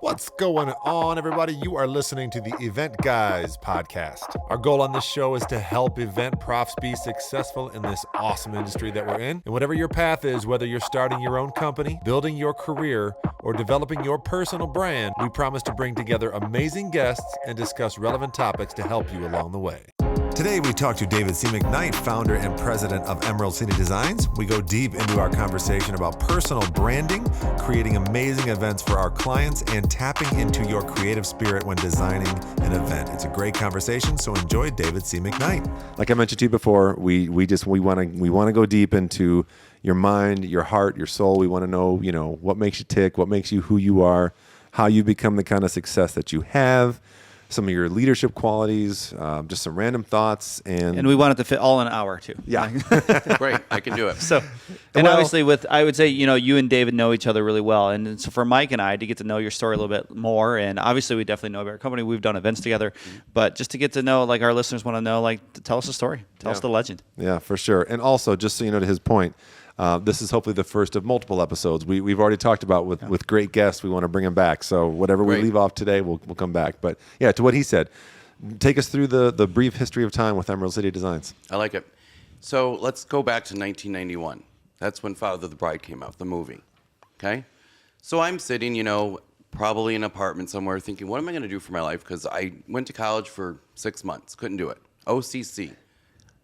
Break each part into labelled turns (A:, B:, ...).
A: What's going on, everybody? You are listening to the Event Guys podcast. Our goal on this show is to help event profs be successful in this awesome industry that we're in. And whatever your path is, whether you're starting your own company, building your career, or developing your personal brand, we promise to bring together amazing guests and discuss relevant topics to help you along the way. Today, we talk to David C. McKnight, founder and president of Emerald City Designs. We go deep into our conversation about personal branding, creating amazing events for our clients, and tapping into your creative spirit when designing an event. It's a great conversation, so enjoy David C. McKnight. Like I mentioned to you before, we want to go deep into your mind, your heart, your soul. We want to know, what makes you tick, what makes you who you are, how you become the kind of success that you have. Some of your leadership qualities, just some random thoughts. And
B: we want it to fit all in an hour, too.
C: Yeah. Great. I can do it.
B: Obviously, I would say, you and David know each other really well. And so for Mike and I to get to know your story a little bit more, and obviously we definitely know about our company. We've done events together. But just to get to know, our listeners want to know, tell us the story. Tell us the legend.
A: Yeah, for sure. And also, just so you know, to his point, this is hopefully the first of multiple episodes. We've already talked about with great guests. We want to bring them back. So whatever we leave off today, we'll come back. But yeah, to what he said, take us through the brief history of time with Emerald City Designs.
C: I like it. So let's go back to 1991. That's when Father of the Bride came out, the movie. Okay? So I'm sitting, probably in an apartment somewhere thinking, what am I going to do for my life? Because I went to college for 6 months. Couldn't do it. OCC.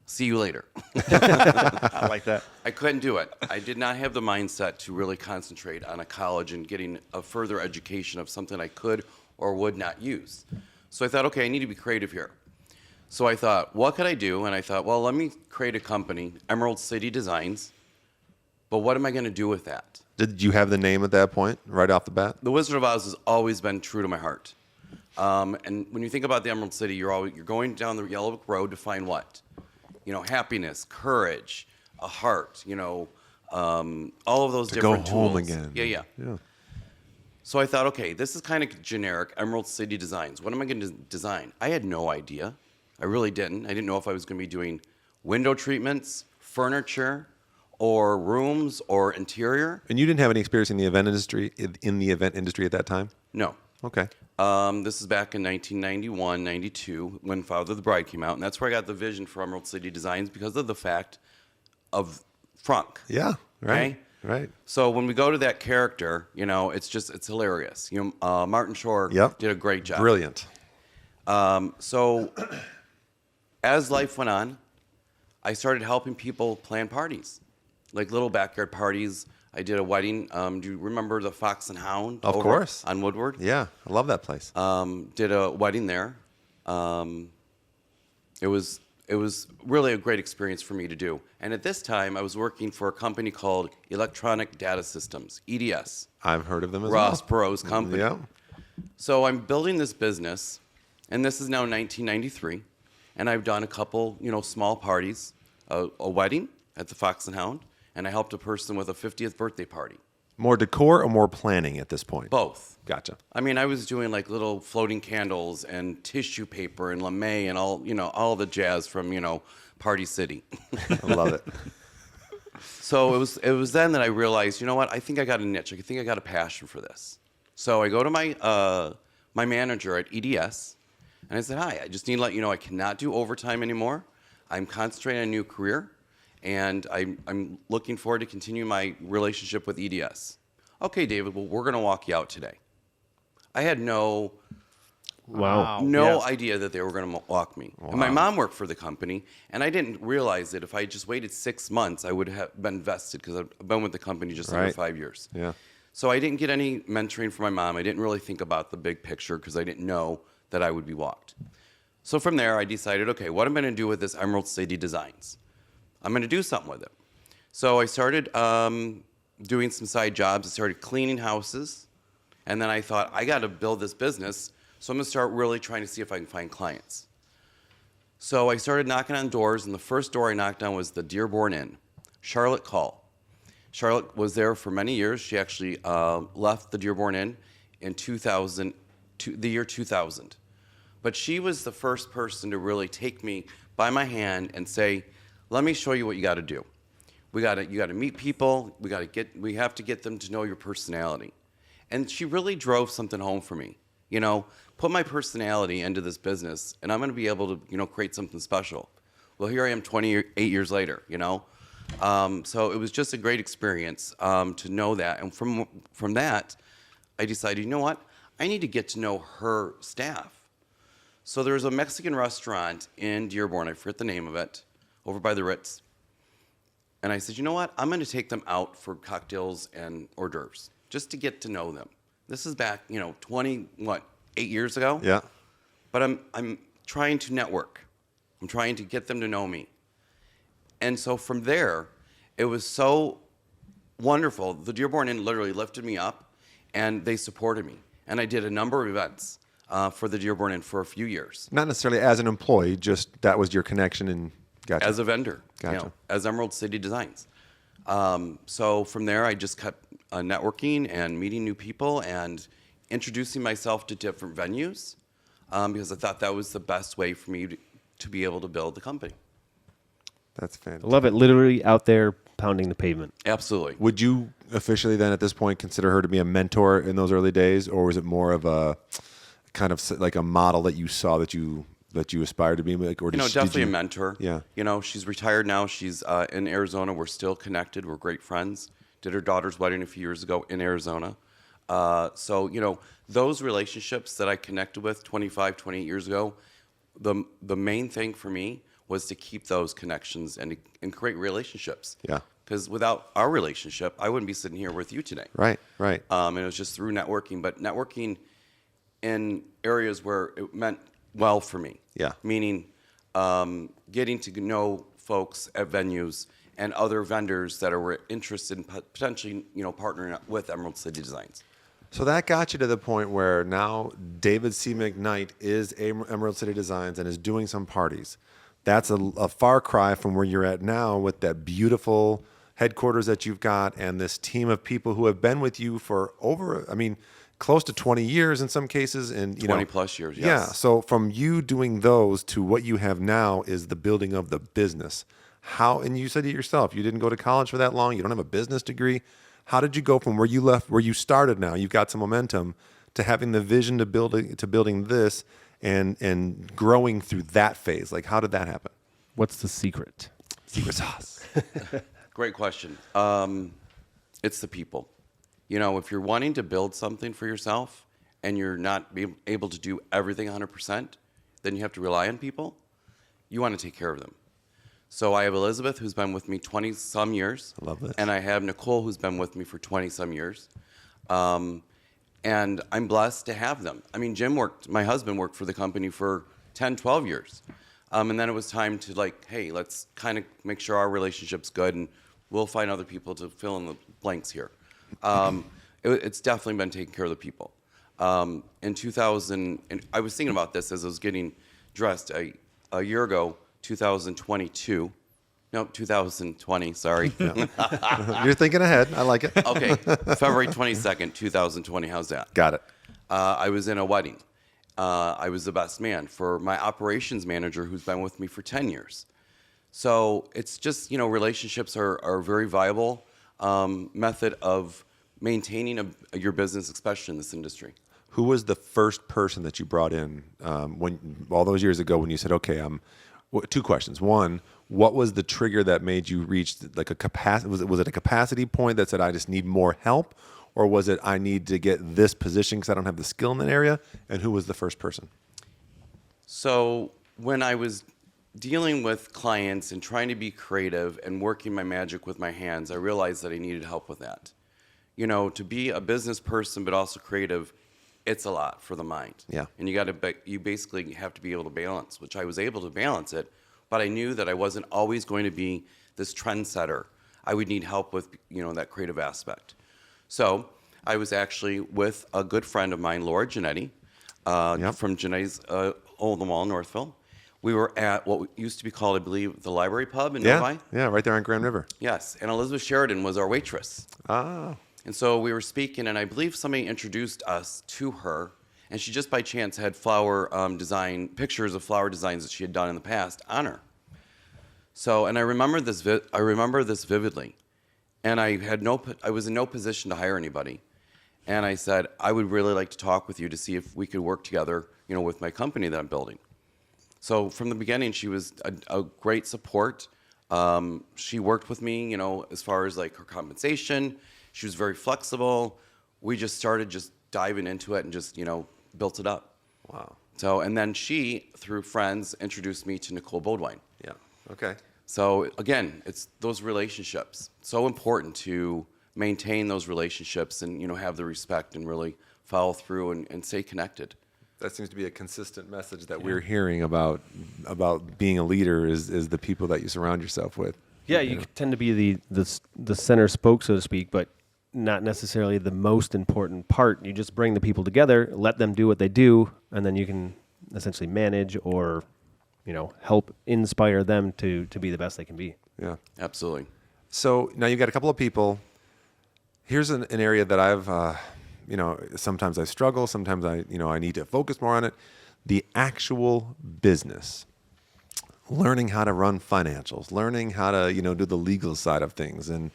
C: See you later.
B: I like that.
C: I couldn't do it. I did not have the mindset to really concentrate on a college and getting a further education of something I could or would not use. So I thought, okay, I need to be creative here. So I thought, what could I do? And I thought, well, let me create a company, Emerald City Designs. But what am I going to do with that?
A: Did you have the name at that point, right off the bat?
C: The Wizard of Oz has always been true to my heart. And when you think about the Emerald City, you're going down the yellow brick road to find what? Happiness, courage, a heart, all of those different tools.
A: To go home again.
C: Yeah. So I thought, okay, this is kind of generic, Emerald City Designs. What am I going to design? I had no idea. I really didn't. I didn't know if I was going to be doing window treatments, furniture, or rooms, or interior.
A: And you didn't have any experience in the event industry at that time?
C: No.
A: Okay.
C: This is back in 1991, 92, when Father of the Bride came out, and that's where I got the vision for Emerald City Designs because of the fact of Frank.
A: Yeah, right.
C: Okay?
A: Right.
C: So when we go to that character, it's hilarious. Martin Shore did a great job.
A: Brilliant.
C: So as life went on, I started helping people plan parties, like little backyard parties. I did a wedding. Do you remember the Fox and Hound?
A: Of course.
C: On Woodward?
A: Yeah, I love that place.
C: Did a wedding there. It was really a great experience for me to do. And at this time, I was working for a company called Electronic Data Systems, EDS.
A: I've heard of them as
C: Ross
A: well.
C: Perot's company.
A: Yeah.
C: So I'm building this business, and this is now 1993, and I've done a couple, small parties, a wedding at the Fox and Hound, and I helped a person with a 50th birthday party.
A: More decor or more planning at this point?
C: Both.
A: Gotcha.
C: I mean, I was doing little floating candles and tissue paper and lame and all the jazz from, Party City.
A: I love it.
C: So it was then that I realized, you know what? I think I got a niche. I think I got a passion for this. So I go to my manager at EDS, and I said, hi, I just need to let you know I cannot do overtime anymore. I'm concentrating on a new career. And I'm looking forward to continue my relationship with EDS. Okay, David, well, we're going to walk you out today. I had no idea that they were going to walk me. Wow. And my mom worked for the company, and I didn't realize that if I just waited 6 months, I would have been vested because I've been with the company just under 5 years.
A: Yeah.
C: So I didn't get any mentoring from my mom. I didn't really think about the big picture because I didn't know that I would be walked. So from there, I decided, okay, what am I going to do with this Emerald City Designs? I'm going to do something with it. So I started doing some side jobs. I started cleaning houses. And then I thought, I got to build this business. So I'm going to start really trying to see if I can find clients. So I started knocking on doors. And the first door I knocked on was the Dearborn Inn. Charlotte Call. Charlotte was there for many years. She actually left the Dearborn Inn in the year 2000. But she was the first person to really take me by my hand and say, let me show you what you got to do. You got to meet people. We have to get them to know your personality. And she really drove something home for me. You know, put my personality into this business, and I'm going to be able to, you know, create something special. Well, here I am 28 years later, you know. So it was just a great experience to know that. And from that, I decided, you know what? I need to get to know her staff. So there's a Mexican restaurant in Dearborn, I forget the name of it, over by the Ritz. And I said, you know what? I'm going to take them out for cocktails and hors d'oeuvres just to get to know them. This is back, you know, 8 years ago?
A: Yeah.
C: But I'm trying to network. I'm trying to get them to know me. And so from there, it was so wonderful. The Dearborn Inn literally lifted me up, and they supported me. And I did a number of events for the Dearborn Inn for a few years.
A: Not necessarily as an employee, just that was your connection and gotcha.
C: As a vendor,
A: Gotcha.
C: you know, as Emerald City Designs. So from there, I just kept networking and meeting new people and introducing myself to different venues because I thought that was the best way for me to be able to build the company.
A: That's
D: I
A: fantastic.
D: love it. Literally out there pounding the pavement.
C: Absolutely.
A: Would you officially then at this point consider her to be a mentor in those early days, or was it more of a kind of like a model that you saw that you aspired to be like? Or
C: You know, definitely a mentor.
A: Yeah.
C: You know, she's retired now. She's in Arizona. We're still connected. We're great friends. Did her daughter's wedding a few years ago in Arizona. So, you know, those relationships that I connected with 25, 28 years ago, the main thing for me was to keep those connections and create relationships.
A: Yeah.
C: Because without our relationship, I wouldn't be sitting here with you today.
A: Right. Right.
C: And it was just through networking, but networking in areas where it meant well for me.
A: Yeah.
C: Meaning getting to know folks at venues and other vendors that were interested in potentially, you know, partnering up with Emerald City Designs.
A: So that got you to the point where now David C. McKnight is Emerald City Designs and is doing some parties. That's a far cry from where you're at now with that beautiful headquarters that you've got and this team of people who have been with you for close to 20 years in some cases. And
C: 20 plus years, yes.
A: Yeah. So from you doing those to what you have now is the building of the business. And you said it yourself, you didn't go to college for that long. You don't have a business degree. How did you go from where you left, where you started now, you've got some momentum, to having the vision to building this and growing through that phase? Like, how did that happen?
D: What's the secret?
A: Secret sauce.
C: Great question. It's the people. You know, if you're wanting to build something for yourself and you're not able to do everything 100%, then you have to rely on people. You want to take care of them. So I have Elizabeth, who's been with me 20-some years.
A: I love this.
C: And I have Nicole, who's been with me for 20-some years. And I'm blessed to have them. I mean, my husband worked for the company for 10, 12 years. And then it was time to like, hey, let's kind of make sure our relationship's good and we'll find other people to fill in the blanks here. It's definitely been taking care of the people. In 2000, and I was thinking about this as I was getting dressed a year ago, 2020, sorry.
A: You're thinking ahead. I like it.
C: Okay, February 22nd, 2020, how's that?
A: Got it.
C: I was in a wedding. I was the best man for my operations manager who's been with me for 10 years. So it's just, you know, relationships are a very viable method of maintaining your business, especially in this industry.
A: Who was the first person that you brought in when all those years ago when you said, okay, two questions. One, what was the trigger that made you reach like a capacity? Was it a capacity point that said, I just need more help? Or was it, I need to get this position because I don't have the skill in that area? And who was the first person?
C: So when I was dealing with clients and trying to be creative and working my magic with my hands, I realized that I needed help with that. You know, to be a business person but also creative, it's a lot for the mind.
A: Yeah.
C: And you basically have to be able to balance, which I was able to balance it, but I knew that I wasn't always going to be this trendsetter. I would need help with, you know, that creative aspect. So I was actually with a good friend of mine, Laura Giannetti, from Giannetti's Old the Wall, Northville. We were at what used to be called, I believe, the Library Pub in Novi.
A: Yeah, right there on Grand River.
C: Yes, and Elizabeth Sheridan was our waitress.
A: Oh.
C: And so we were speaking, and I believe somebody introduced us to her, and she just by chance had pictures of flower designs that she had done in the past on her. So, and I remember this vividly, and I was in no position to hire anybody. And I said, I would really like to talk with you to see if we could work together, with my company that I'm building. So from the beginning, she was a great support. She worked with me, as far as like her compensation. She was very flexible. We just started just diving into it and just, built it up.
A: Wow.
C: So, and then she, through friends, introduced me to Nicole Bodwine.
A: Yeah. Okay.
C: So again, it's those relationships. So important to maintain those relationships and, have the respect and really follow through and stay connected.
A: That seems to be a consistent message that we're hearing about being a leader is the people that you surround yourself with.
D: Yeah, you tend to be the center spoke, so to speak, but not necessarily the most important part. You just bring the people together, let them do what they do, and then you can essentially manage or, help inspire them to be the best they can be.
A: Yeah.
C: Absolutely.
A: So now you've got a couple of people. Here's an area that I've, sometimes I struggle. Sometimes I need to focus more on it. The actual business. Learning how to run financials, learning how to, do the legal side of things. And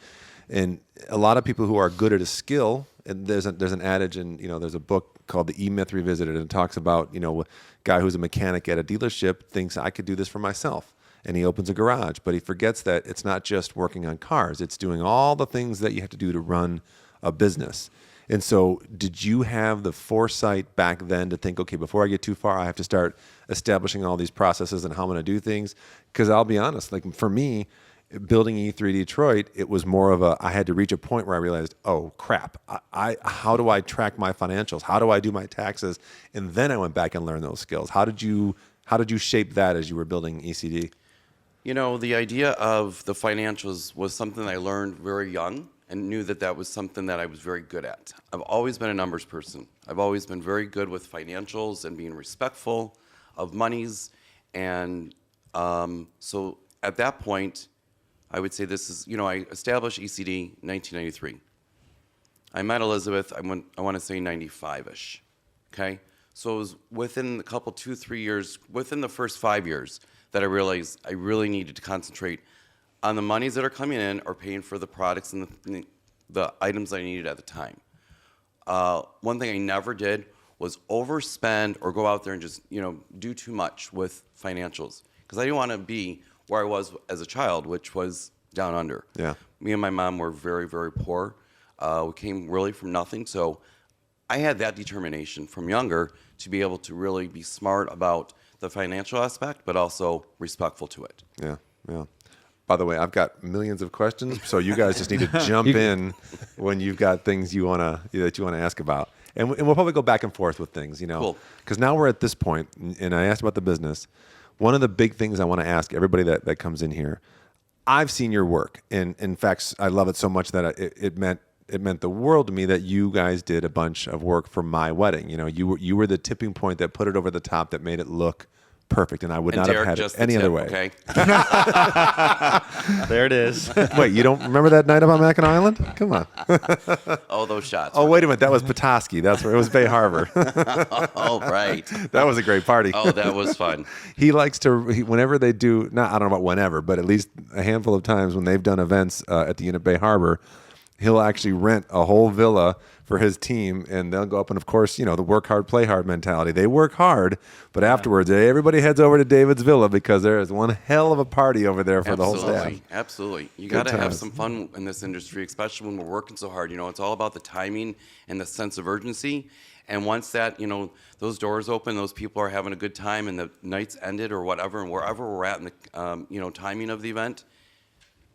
A: a lot of people who are good at a skill, and there's an adage, and there's a book called the Emyth Revisited, and it talks about, a guy who's a mechanic at a dealership thinks I could do this for myself. And he opens a garage, but he forgets that it's not just working on cars. It's doing all the things that you have to do to run a business. And so did you have the foresight back then to think, okay, before I get too far, I have to start establishing all these processes and how I'm going to do things? Because I'll be honest, like for me, building E3 Detroit, it was more of I had to reach a point where I realized, oh crap, how do I track my financials? How do I do my taxes? And then I went back and learned those skills. How did you shape that as you were building ECD?
C: The idea of the financials was something I learned very young and knew that was something that I was very good at. I've always been a numbers person. I've always been very good with financials and being respectful of monies. And so at that point, I would say this is, I established ECD in 1993. I met Elizabeth, I want to say 95-ish, okay? So it was within a couple, 2-3 years, within the first 5 years, that I realized I really needed to concentrate on the monies that are coming in or paying for the products and the items I needed at the time. One thing I never did was overspend or go out there and just, do too much with financials. Because I didn't want to be where I was as a child, which was down under.
A: Yeah.
C: Me and my mom were very, very poor. We came really from nothing. So I had that determination from younger to be able to really be smart about the financial aspect, but also respectful to it.
A: Yeah, yeah. By the way, I've got millions of questions, so you guys just need to jump in when you've got things that you want to ask about, and we'll probably go back and forth with things,
C: Cool.
A: Because now we're at this point, and I asked about the business. One of the big things I want to ask everybody that comes in here, I've seen your work, and in fact, I love it so much that it meant the world to me that you guys did a bunch of work for my wedding. You were the tipping point that put it over the top, that made it look perfect, and I would not
C: Derek,
A: have had
C: just
A: it any
C: the
A: other
C: tip,
A: way.
C: Okay.
B: There it is.
A: Wait, you don't remember that night up on Mackinac Island? Come on.
C: Oh, those shots.
A: Oh, wait a minute. That was Petoskey. That's where it was Bay Harbor.
C: Oh, right.
A: That was a great party.
C: Oh, that was fun.
A: He likes to, whenever they do, I don't know about whenever, but at least a handful of times when they've done events at the Unit Bay Harbor, he'll actually rent a whole villa for his team, and they'll go up, and of course, the work hard, play hard mentality. They work hard, but afterwards, everybody heads over to David's villa because there is one hell of a party over there for the whole staff.
C: Absolutely. You
A: Good
C: got to have
A: times.
C: some fun in this industry, especially when we're working so hard. It's all about the timing and the sense of urgency. And once that, those doors open, those people are having a good time, and the night's ended or whatever, and wherever we're at in the, timing of the event,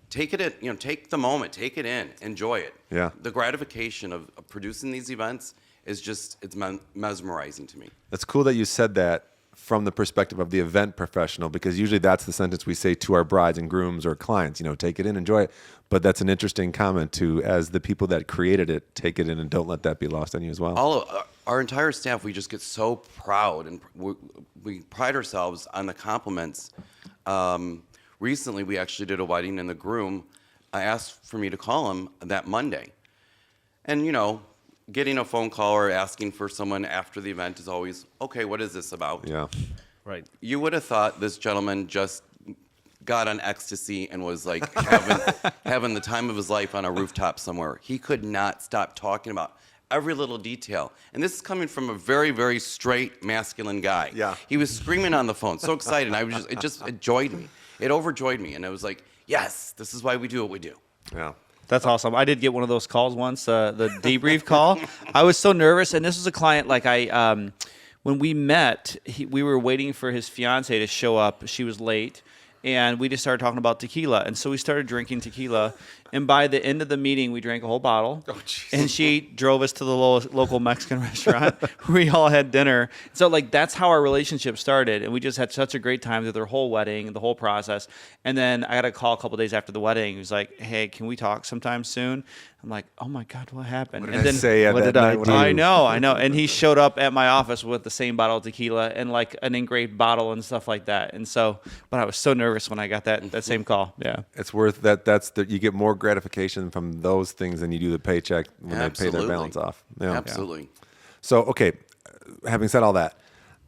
C: take it in, take the moment, take it in, enjoy it.
A: Yeah.
C: The gratification of producing these events is just, it's mesmerizing to me.
A: It's cool that you said that from the perspective of the event professional, because usually that's the sentence we say to our brides and grooms or clients, take it in, enjoy it. But that's an interesting comment too, as the people that created it, take it in and don't let that be lost on you as well.
C: All of our entire staff, we just get so proud, and we pride ourselves on the compliments. Recently, we actually did a wedding, and the groom asked for me to call him that Monday. And, getting a phone call or asking for someone after the event is always, okay, what is this about?
A: Yeah.
D: Right.
C: You would have thought this gentleman just got on ecstasy and was having the time of his life on a rooftop somewhere. He could not stop talking about every little detail. And this is coming from a very, very straight, masculine guy.
A: Yeah.
C: He was screaming on the phone, so excited. And it just joyed me. It overjoyed me. And I was like, yes, this is why we do what we do.
A: Yeah.
B: That's awesome. I did get one of those calls once, the debrief call. I was so nervous, and this was a client when we met, we were waiting for his fiance to show up. She was late, and we just started talking about tequila. And so we started drinking tequila, and by the end of the meeting, we drank a whole bottle. Oh, and she drove us to the local Mexican restaurant. We all had dinner. So, that's how our relationship started, and we just had such a great time through their whole wedding, the whole process. And then I got a call a couple days after the wedding. He was like, hey, can we talk sometime soon? I'm like, oh, my God, what happened?
A: What did I say at that night?
B: I know. And he showed up at my office with the same bottle of tequila and, an engraved bottle and stuff like that. And so, but I was so nervous when I got that same call. Yeah.
A: It's worth that. You get more gratification from those things than you do the paycheck when they pay their balance off. Yeah.
C: Absolutely.
A: So, okay, having said all that,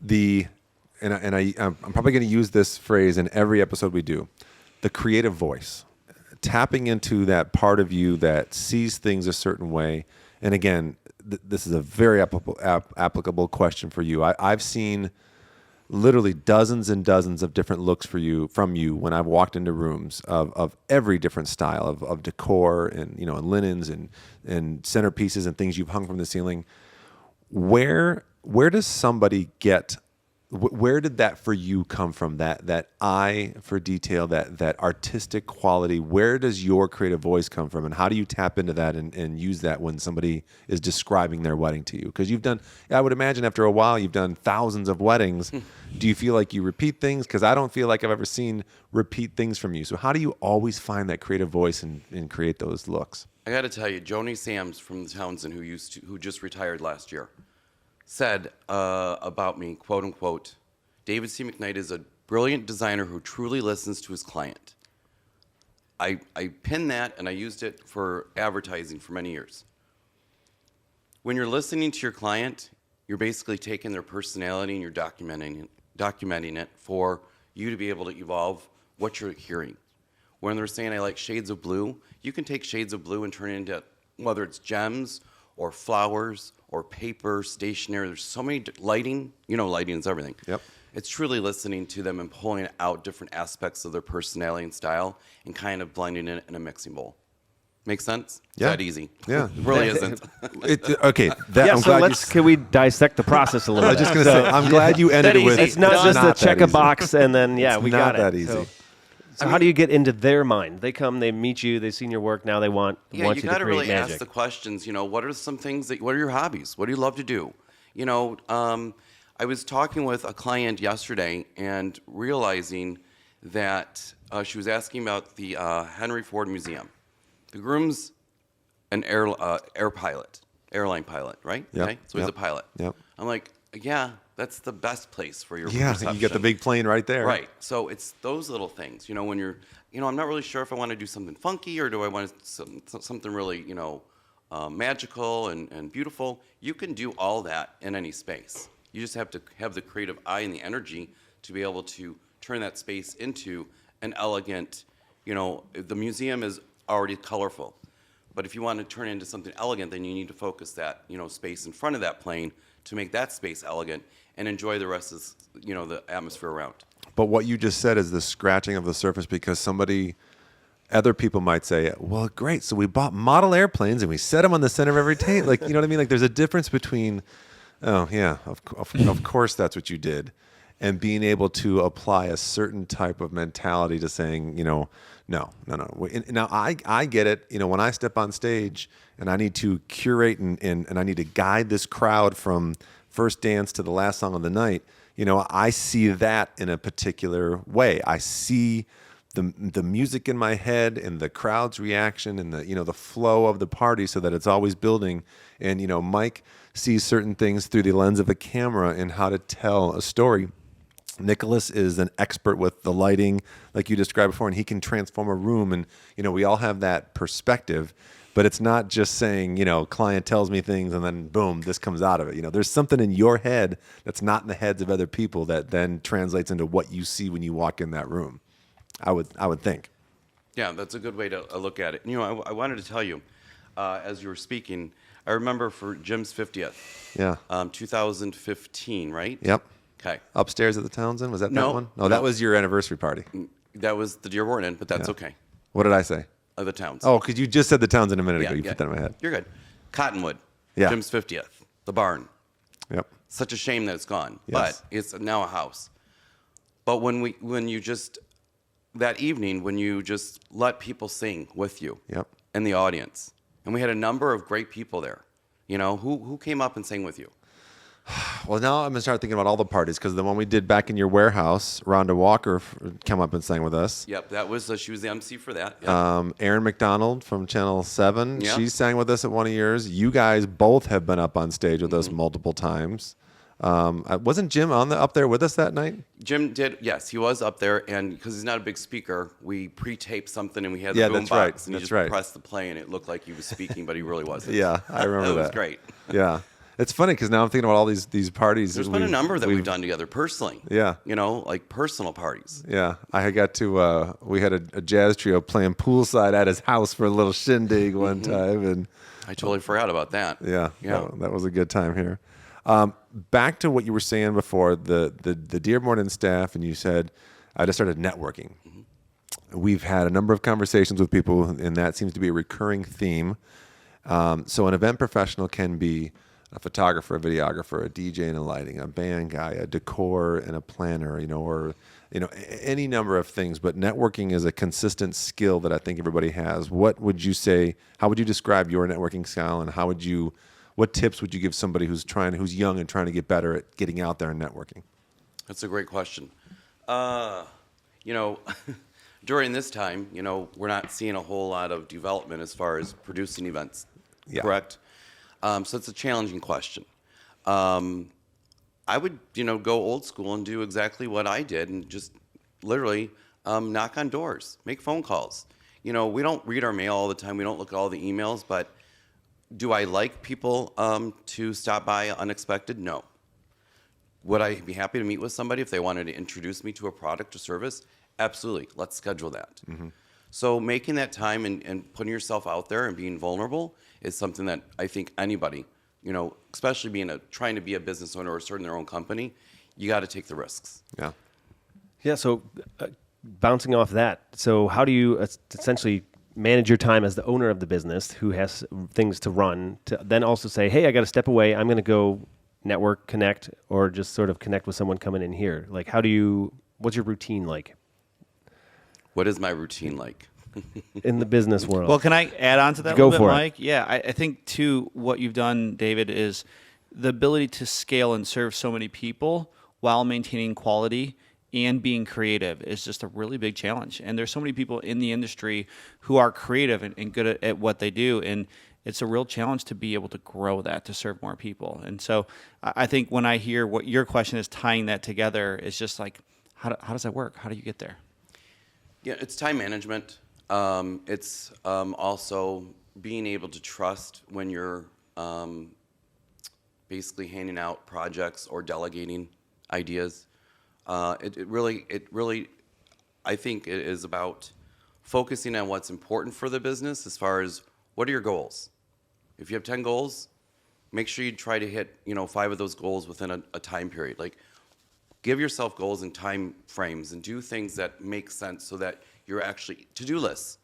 A: I'm probably going to use this phrase in every episode we do, the creative voice. Tapping into that part of you that sees things a certain way. And again, this is a very applicable question for you. I've seen literally dozens and dozens of different looks from you when I've walked into rooms of every different style of decor and and linens and centerpieces and things you've hung from the ceiling. Where does somebody get? Where did that for you come from? That eye for detail, that artistic quality. Where does your creative voice come from, and how do you tap into that and use that when somebody is describing their wedding to you? Because I would imagine after a while you've done thousands of weddings. Do you feel like you repeat things? Because I don't feel like I've ever seen repeat things from you. So how do you always find that creative voice and create those looks?
C: I got to tell you, Joni Sams from the Townsend, who just retired last year, said about me, quote unquote, David C. McKnight is a brilliant designer who truly listens to his client. I pinned that and I used it for advertising for many years. When you're listening to your client, you're basically taking their personality and you're documenting it for you to be able to evolve what you're hearing. When they're saying, I like shades of blue, you can take shades of blue and turn it into, whether it's gems or flowers or paper, stationery. There's so many lighting. Lighting is everything.
A: Yep.
C: It's truly listening to them and pulling out different aspects of their personality and style and kind of blending it in a mixing bowl. Make sense? It's
A: Yeah.
C: that easy.
A: Yeah.
C: It really isn't.
A: Okay.
D: I'm glad can we dissect the process a little
A: I
D: bit?
A: was just going to say, I'm glad you ended it with.
D: It's not just
A: that
D: to check a
A: easy.
D: box and then, we
A: not
D: got it.
A: that easy.
D: So how do you get into their mind? They come, they meet you, they've seen your work, now they want
C: Yeah,
D: you
C: you
D: to
C: got to
D: create
C: really
D: magic.
C: ask the questions. What are some things what are your hobbies? What do you love to do? I was talking with a client yesterday and realizing that she was asking about the Henry Ford Museum. The groom's an airline pilot, right?
A: Yep.
C: Okay, so he's
A: Yep.
C: a pilot.
A: Yep.
C: I'm like, yeah, that's the best place for your
A: Yeah,
C: reception.
A: you get the big plane right there.
C: Right. So it's those little things. When you're, I'm not really sure if I want to do something funky or do I want something really, magical and beautiful. You can do all that in any space. You just have to have the creative eye and the energy to be able to turn that space into an elegant, the museum is already colorful. But if you want to turn it into something elegant, then you need to focus that, space in front of that plane to make that space elegant and enjoy the rest of, the atmosphere around.
A: But what you just said is the scratching of the surface, because other people might say, well, great, so we bought model airplanes and we set them on the center of every table. You know what I mean? There's a difference between, oh, yeah, of course that's what you did, and being able to apply a certain type of mentality to saying, no. Now, I get it. When I step on stage and I need to curate and I need to guide this crowd from first dance to the last song of the night, I see that in a particular way. I see the music in my head and the crowd's reaction and the flow of the party, so that it's always building. And Mike sees certain things through the lens of a camera and how to tell a story. Nicholas is an expert with the lighting, like you described before, and he can transform a room. And we all have that perspective. But it's not just saying, client tells me things and then boom, this comes out of it. There's something in your head that's not in the heads of other people that then translates into what you see when you walk in that room. I would think.
C: Yeah, that's a good way to look at it. I wanted to tell you, as you were speaking, I remember for Jim's 50th.
A: Yeah.
C: 2015, right?
A: Yep.
C: Okay.
A: Upstairs at the Townsend? Was that
C: No,
A: that one? No,
C: no.
A: that was your anniversary party.
C: That was the Dearborn Inn, but that's
A: Yeah.
C: okay.
A: What did I say?
C: The Towns.
A: Oh, because you just said the Townsend a minute ago. You put that in my head.
C: You're good. Cottonwood.
A: Yeah.
C: Jim's 50th. The barn.
A: Yep.
C: Such a shame that it's gone,
A: Yes.
C: but it's now a house. But when you just that evening when you just let people sing with you,
A: Yep.
C: in the audience, and we had a number of great people there, who came up and sang with you.
A: Well, now I'm going to start thinking about all the parties because the one we did back in your warehouse, Rhonda Walker came up and sang with us.
C: Yep, that was she was the MC for that. Yep.
A: Aaron McDonald from Channel 7,
C: Yeah.
A: she sang with us at one of yours. You guys both have been up on stage with us multiple times. Wasn't Jim up there with us that night?
C: Jim did, yes, he was up there, and because he's not a big speaker, we pre-taped something, and we had the
A: Yeah,
C: boom
A: that's
C: box,
A: right,
C: and he
A: that's
C: just
A: right.
C: pressed the play, and it looked like he was speaking, but he really wasn't.
A: Yeah, I remember that.
C: It was great.
A: Yeah. It's funny because now I'm thinking about all these parties.
C: There's been a number that we've done together personally.
A: Yeah.
C: Like personal parties.
A: Yeah, I got to. We had a jazz trio playing poolside at his house for a little shindig one time, and
C: I totally forgot about that.
A: yeah,
C: Yeah.
A: that was a good time here. Back to what you were saying before the Dearborn Inn staff, and you said I just started networking. We've had a number of conversations with people, and that seems to be a recurring theme. So an event professional can be a photographer, a videographer, a DJ and a lighting, a band guy, a decor and a planner, or any number of things. But networking is a consistent skill that I think everybody has. What would you say? How would you describe your networking style, and what tips would you give somebody who's young and trying to get better at getting out there and networking?
C: That's a great question. During this time, we're not seeing a whole lot of development as far as producing events.
A: Yeah.
C: Correct? So it's a challenging question. I would, go old school and do exactly what I did and just literally knock on doors, make phone calls. We don't read our mail all the time. We don't look at all the emails, but do I like people to stop by unexpected? No. Would I be happy to meet with somebody if they wanted to introduce me to a product or service? Absolutely. Let's schedule that. So making that time and putting yourself out there and being vulnerable is something that I think anybody, especially trying to be a business owner or starting their own company, you got to take the risks.
A: Yeah.
D: Yeah, so bouncing off that, so how do you essentially manage your time as the owner of the business who has things to run to then also say, hey, I got to step away, I'm going to go network, connect, or just sort of connect with someone coming in here? Like, what's your routine like?
C: What is my routine like?
D: In the business world?
B: Well, can I add on to that a
D: Go
B: little bit,
D: for it.
B: Mike? Yeah, I think, too, what you've done, David, is the ability to scale and serve so many people while maintaining quality and being creative is just a really big challenge. And there's so many people in the industry who are creative and good at what they do, and it's a real challenge to be able to grow that, to serve more people. And so I think when I hear what your question is tying that together, it's just like, how does that work? How do you get there?
C: Yeah, it's time management. It's also being able to trust when you're basically handing out projects or delegating ideas. It really, I think it is about focusing on what's important for the business as far as what are your goals. If you have 10 goals, make sure you try to hit 5 of those goals within a time period. Like, give yourself goals and time frames and do things that make sense so that you're actually to-do lists.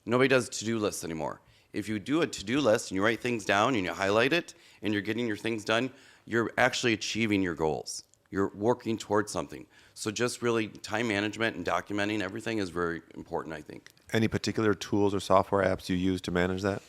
C: Nobody does to-do lists anymore. If you do a to-do list and you write things down and you highlight it and you're getting your things done, you're actually achieving your goals. You're working towards something. So just really time management and documenting everything is very important, I think.
A: Any particular tools or software apps you use to manage that?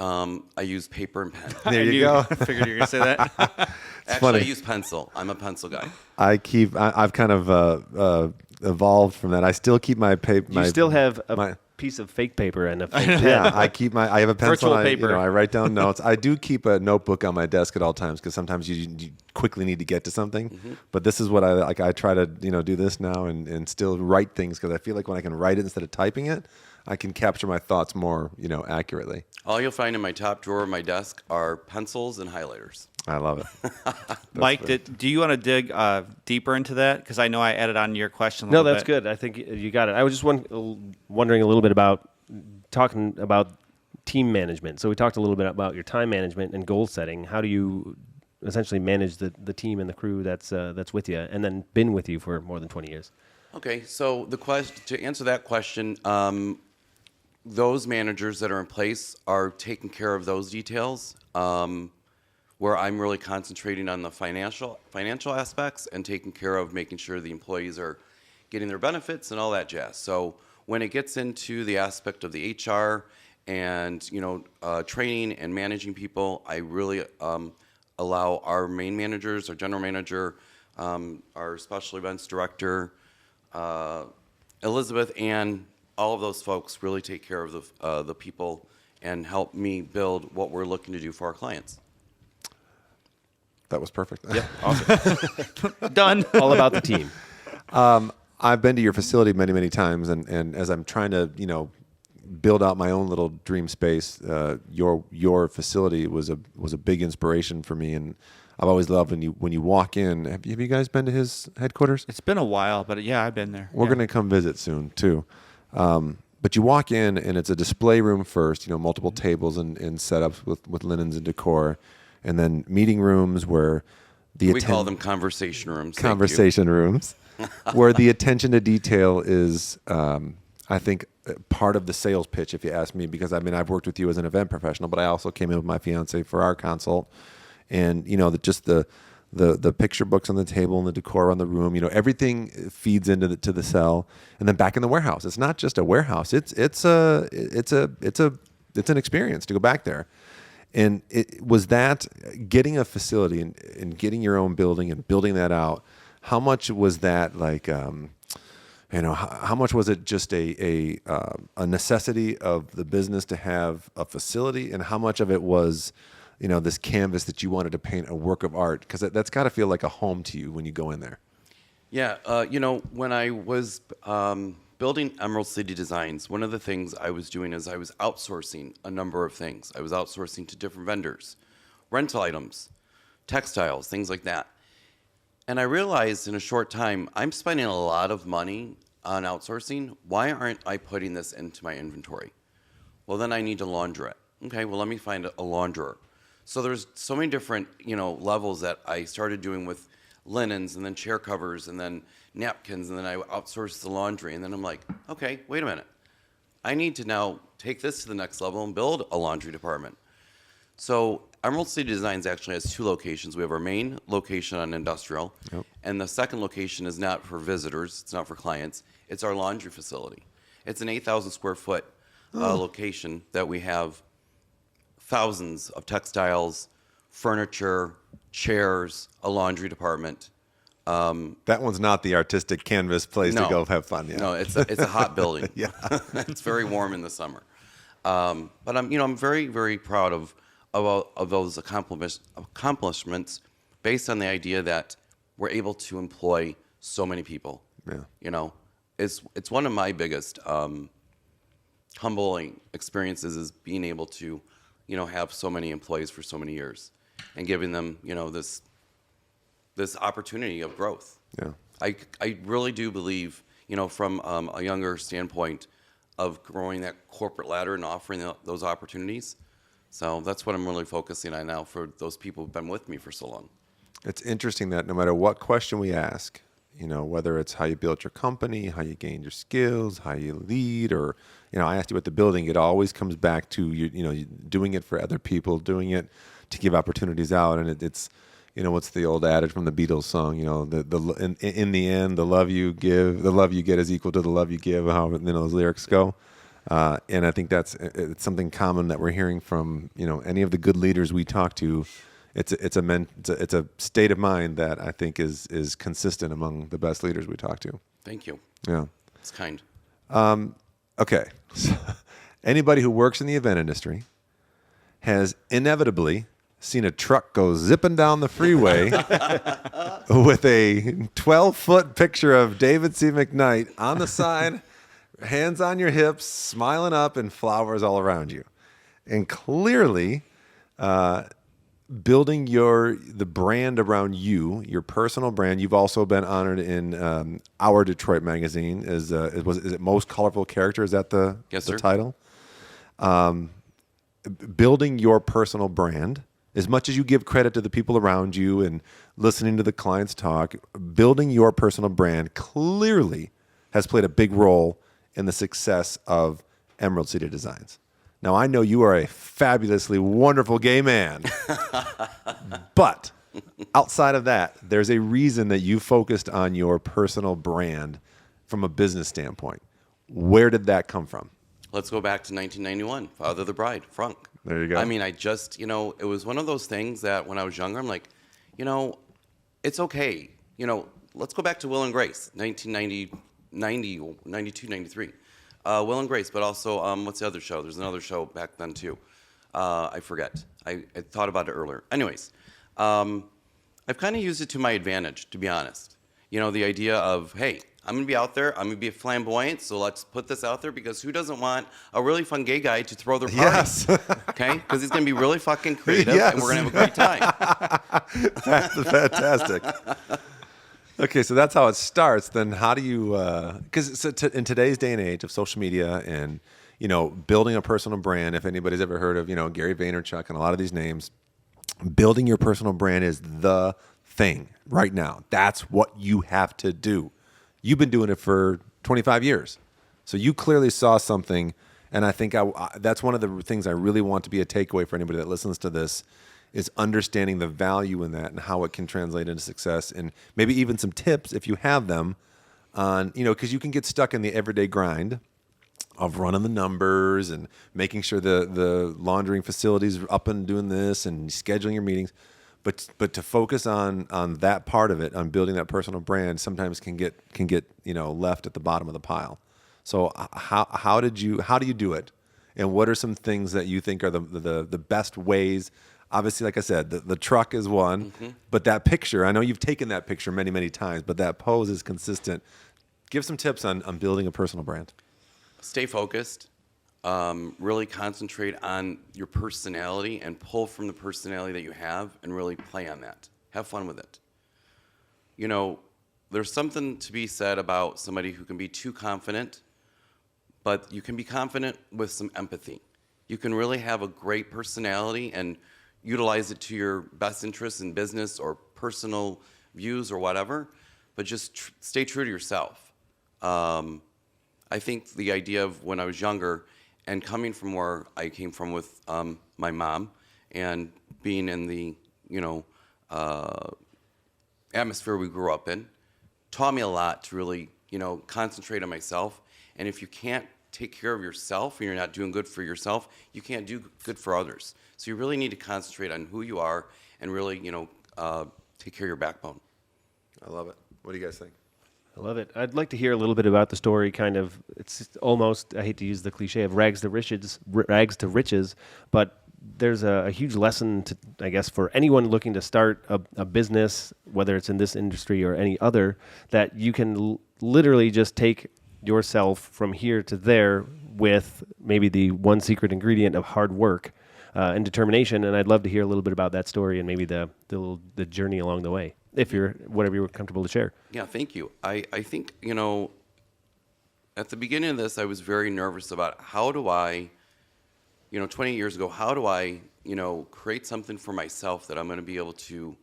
C: I use paper and pen.
A: There you go.
B: I figured you were going to say that.
C: Actually,
A: funny.
C: I use pencil. I'm a pencil guy.
A: I've kind of evolved from that. I still keep my paper.
D: You still have a piece of fake paper and a fake
A: Yeah, I have a pencil.
B: Virtual
A: and
B: paper.
A: I write down notes. I do keep a notebook on my desk at all times because sometimes you quickly need to get to something.
C: Mm-hmm.
A: But this is what I like. I try to do this now and still write things because I feel like when I can write it instead of typing it, I can capture my thoughts more accurately.
C: All you'll find in my top drawer of my desk are pencils and highlighters.
A: I love it.
B: Mike, do you want to dig deeper into that? Because I know I added on your question a
D: No,
B: little
D: that's
B: bit.
D: good. I think you got it. I was just wondering a little bit about talking about team management. So we talked a little bit about your time management and goal setting. How do you essentially manage the team and the crew that's with you and then been with you for more than 20 years?
C: Okay, so to answer that question, those managers that are in place are taking care of those details, where I'm really concentrating on the financial aspects and taking care of making sure the employees are getting their benefits and all that jazz. So when it gets into the aspect of the HR and training and managing people, I really allow our main managers, our general manager, our special events director, Elizabeth, and all of those folks really take care of the people and help me build what we're looking to do for our clients.
A: That was perfect.
C: Yep, awesome.
B: Done.
D: All about the team.
A: I've been to your facility many, many times, and as I'm trying to, build out my own little dream space, your facility was a big inspiration for me, and I've always loved when you walk in. Have you guys been to his headquarters?
B: It's been a while, but yeah, I've been there.
A: We're going to come visit soon too. But you walk in and it's a display room first, multiple tables and setups with linens and decor, and then meeting rooms where
C: we call them conversation rooms.
A: Conversation rooms, where the attention to detail is, I think, part of the sales pitch, if you ask me, because I've worked with you as an event professional, but I also came in with my fiance for our consult, and just the picture books on the table and the decor on the room, everything feeds into the cell, and then back in the warehouse. It's not just a warehouse; it's an experience to go back there. And it was that getting a facility and getting your own building and building that out. How much was that like? How much was it just a necessity of the business to have a facility, and how much of it was, this canvas that you wanted to paint a work of art? Because that's got to feel like a home to you when you go in there.
C: Yeah, when I was building Emerald City Designs, one of the things I was doing is I was outsourcing a number of things. I was outsourcing to different vendors, rental items, textiles, things like that. And I realized in a short time, I'm spending a lot of money on outsourcing. Why aren't I putting this into my inventory? Well, then I need to launder it. Okay, well, let me find a launderer. So there's so many different, levels that I started doing with linens and then chair covers and then napkins, and then I outsourced the laundry. And then I'm like, okay, wait a minute. I need to now take this to the next level and build a laundry department. So Emerald City Designs actually has two locations. We have our main location on Industrial, yep, and the second location is not for visitors. It's not for clients. It's our laundry facility. It's an 8,000 square foot location that we have thousands of textiles, furniture, chairs, a laundry department.
A: That one's not the artistic canvas place to go have fun. Yeah.
C: No, it's a hot building.
A: Yeah,
C: it's very warm in the summer. But I'm very, very proud of those accomplishments based on the idea that we're able to employ so many people. Yeah. It's one of my biggest humbling experiences is being able to, have so many employees for so many years and giving them, this opportunity of growth.
A: Yeah.
C: I really do believe, from a younger standpoint of growing that corporate ladder and offering those opportunities. So that's what I'm really focusing on now for those people who've been with me for so long.
A: It's interesting that no matter what question we ask, whether it's how you built your company, how you gained your skills, how you lead, or, I asked you about the building, it always comes back to, you doing it for other people, doing it to give opportunities out. And it's, what's the old adage from the Beatles song, in the end, the love you get is equal to the love you give, how those lyrics go. And I think it's something common that we're hearing from any of the good leaders we talk to. It's a state of mind that I think is consistent among the best leaders we talk to.
C: Thank you.
A: Yeah,
C: it's kind.
A: Okay, so anybody who works in the event industry has inevitably seen a truck go zipping down the freeway with a 12-foot picture of David C. McKnight on the side. Hands on your hips, smiling up, and flowers all around you. And clearly, building the brand around you, your personal brand. You've also been honored in Our Detroit magazine. Is it Most Colorful Character? Is that the
C: Yes, sir.
A: title? building your personal brand, as much as you give credit to the people around you and listening to the clients talk, building your personal brand clearly has played a big role in the success of Emerald City Designs. Now, I know you are a fabulously wonderful gay man, but outside of that, there's a reason that you focused on your personal brand from a business standpoint. Where did that come from?
C: Let's go back to 1991, Father of the Bride, Frank.
A: There you go.
C: I mean, I just, it was one of those things that when I was younger, I'm like, it's okay. Let's go back to Will and Grace, 1990, 92, 93. Will and Grace, but also, what's the other show? There's another show back then, too. I forget. I thought about it earlier. Anyways, I've kind of used it to my advantage, to be honest. The idea of, hey, I'm going to be out there. I'm going to be flamboyant, so let's put this out there because who doesn't want a really fun gay guy to throw their party?
A: Yes.
C: Okay? Because he's going to be really fucking creative,
A: Yes.
C: and we're going to have a great time.
A: That's fantastic. Okay, so that's how it starts. Then how do you, because in today's day and age of social media and, building a personal brand, if anybody's ever heard of, Gary Vaynerchuk and a lot of these names, building your personal brand is the thing right now. That's what you have to do. You've been doing it for 25 years. So you clearly saw something, and I think that's one of the things I really want to be a takeaway for anybody that listens to this is understanding the value in that and how it can translate into success, and maybe even some tips if you have them on, because you can get stuck in the everyday grind of running the numbers and making sure the laundering facilities are up and doing this and scheduling your meetings. But to focus on that part of it, on building that personal brand, sometimes can get left at the bottom of the pile. So how do you do it, and what are some things that you think are the best ways? Obviously, like I said, the truck is one, but that picture, I know you've taken that picture many, many times, but that pose is consistent. Give some tips on building a personal brand.
C: Stay focused. Really concentrate on your personality and pull from the personality that you have and really play on that. Have fun with it. There's something to be said about somebody who can be too confident, but you can be confident with some empathy. You can really have a great personality and utilize it to your best interests in business or personal views or whatever, but just stay true to yourself. I think the idea of when I was younger, and coming from where I came from with my mom and being in the, atmosphere we grew up in, taught me a lot to really, concentrate on myself. And if you can't take care of yourself and you're not doing good for yourself, you can't do good for others. So you really need to concentrate on who you are and really, take care of your backbone.
A: I love it. What do you guys think?
D: I love it. I'd like to hear a little bit about the story. It's almost, I hate to use the cliche of rags to riches, but there's a huge lesson to, I guess, for anyone looking to start a business, whether it's in this industry or any other, that you can literally just take yourself from here to there with maybe the one secret ingredient of hard work and determination. And I'd love to hear a little bit about that story and maybe the journey along the way, if you're whatever you're comfortable to share.
C: Yeah, thank you. I think, at the beginning of this, I was very nervous about how do I, 20 years ago, how do I, create something for myself that I'm going to be able to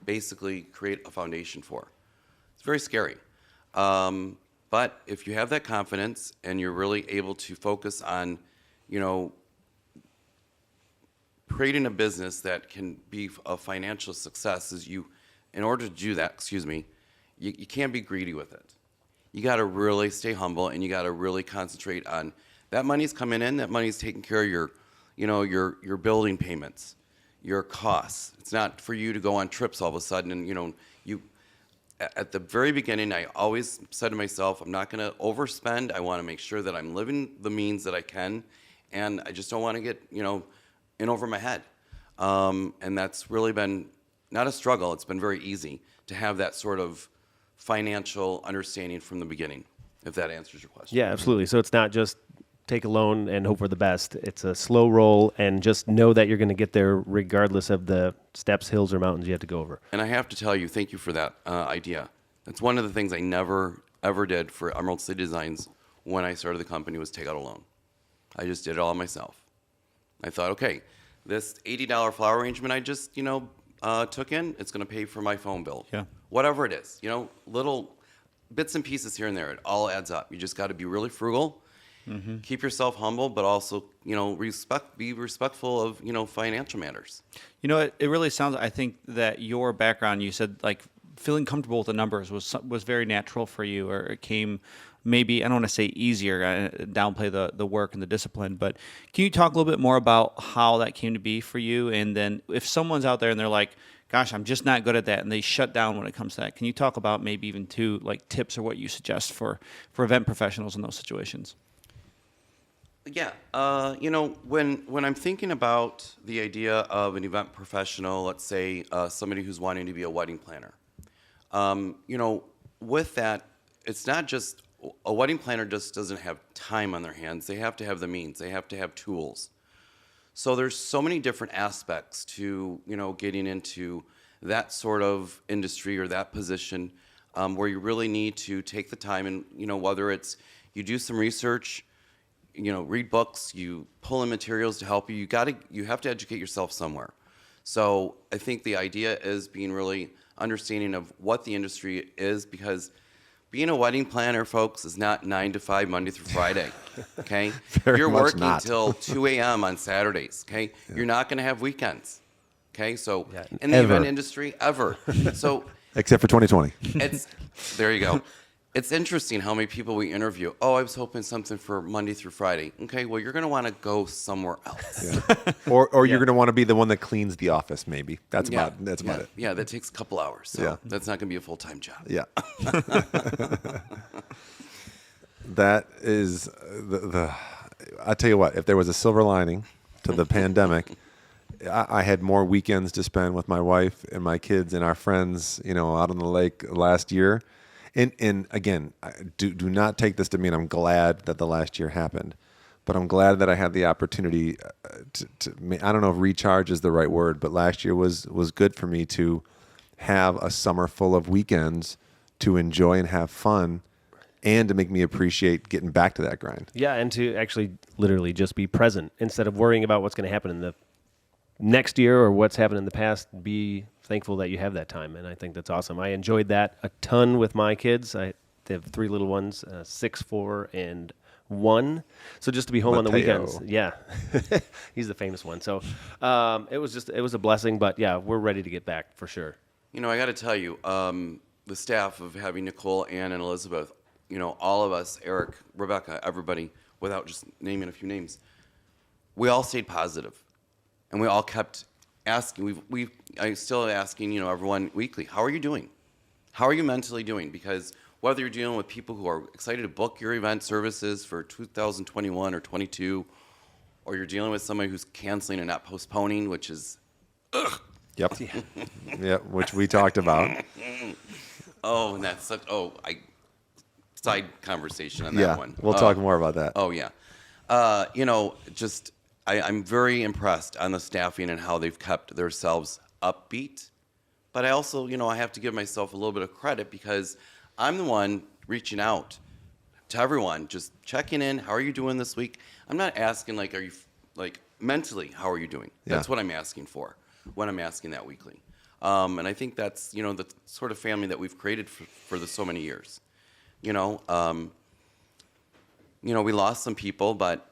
C: basically create a foundation for. It's very scary. But if you have that confidence and you're really able to focus on, creating a business that can be a financial success, in order to do that, you can't be greedy with it. You got to really stay humble, and you got to really concentrate on that money's coming in, that money's taking care of your building payments, your costs. It's not for you to go on trips all of a sudden, and at the very beginning, I always said to myself, I'm not going to overspend. I want to make sure that I'm living the means that I can, and I just don't want to get, in over my head. And that's really been not a struggle. It's been very easy to have that sort of financial understanding from the beginning, if that answers your question.
D: Yeah, absolutely. So it's not just take a loan and hope for the best. It's a slow roll, and just know that you're going to get there regardless of the steps, hills, or mountains you have to go over.
C: And I have to tell you, thank you for that idea. That's one of the things I never, ever did for Emerald City Designs when I started the company, was take out a loan. I just did it all myself. I thought, okay, this $80 flower arrangement I just, took in, it's going to pay for my phone bill.
B: Yeah.
C: Whatever it is, little bits and pieces here and there, it all adds up. You just got to be really frugal, keep yourself humble, but also, be respectful of, financial matters.
B: It really sounds, I think that your background, you said like feeling comfortable with the numbers was very natural for you, or it came maybe, I don't want to say easier, downplay the work and the discipline, but can you talk a little bit more about how that came to be for you? And then if someone's out there and they're like, gosh, I'm just not good at that, and they shut down when it comes to that, can you talk about maybe even like tips or what you suggest for event professionals in those situations?
C: Yeah, when I'm thinking about the idea of an event professional, let's say somebody who's wanting to be a wedding planner, with that, it's not just a wedding planner just doesn't have time on their hands. They have to have the means. They have to have tools. So there's so many different aspects to getting into that sort of industry or that position where you really need to take the time and whether it's you do some research, read books, you pull in materials to help you. You have to educate yourself somewhere. So I think the idea is being really understanding of what the industry is, because being a wedding planner, folks, is not 9 to 5 Monday through Friday. Okay, you're working till 2 a.m. on Saturdays. Okay, you're not going to have weekends. Okay, so in the event industry, ever. So
A: except for 2020.
C: There you go. It's interesting how many people we interview. Oh, I was hoping something for Monday through Friday. Okay, well, you're going to want to go somewhere else.
A: Yeah. Or you're going to want to be the one that cleans the office, maybe. That's about it.
C: Yeah, that takes a couple hours. So that's not going to be a full-time job.
A: Yeah. That is I tell you what, if there was a silver lining to the pandemic, I had more weekends to spend with my wife and my kids and our friends, out on the lake last year. And again, do not take this to mean I'm glad that the last year happened, but I'm glad that I had the opportunity to I don't know if recharge is the right word, but last year was good for me to have a summer full of weekends to enjoy and have fun, and to make me appreciate getting back to that grind.
D: Yeah, and to actually literally just be present instead of worrying about what's going to happen in the next year or what's happened in the past. Be thankful that you have that time, and I think that's awesome. I enjoyed that a ton with my kids. I have 3 little ones, 6, 4, and 1. So just to be home on the weekends, he's the famous one. So it was a blessing, but yeah, we're ready to get back for sure.
C: I got to tell you, the staff of having Nicole, Ann, and Elizabeth, all of us, Eric, Rebecca, everybody, without just naming a few names, we all stayed positive. And we all kept asking. I'm still asking, everyone weekly, how are you doing? How are you mentally doing? Because whether you're dealing with people who are excited to book your event services for 2021 or 22, or you're dealing with somebody who's canceling and not postponing, which is, ugh.
A: Yep. Yep. Which we talked about.
C: Oh, and that's side conversation on that one.
A: Yeah, we'll talk more about that.
C: Oh yeah. I'm very impressed on the staffing and how they've kept themselves upbeat. But I also, I have to give myself a little bit of credit because I'm the one reaching out to everyone, just checking in. How are you doing this week? I'm not asking, are you, mentally, how are you doing?
A: Yeah.
C: That's what I'm asking for when I'm asking that weekly. And I think that's, the sort of family that we've created for so many years. We lost some people, but,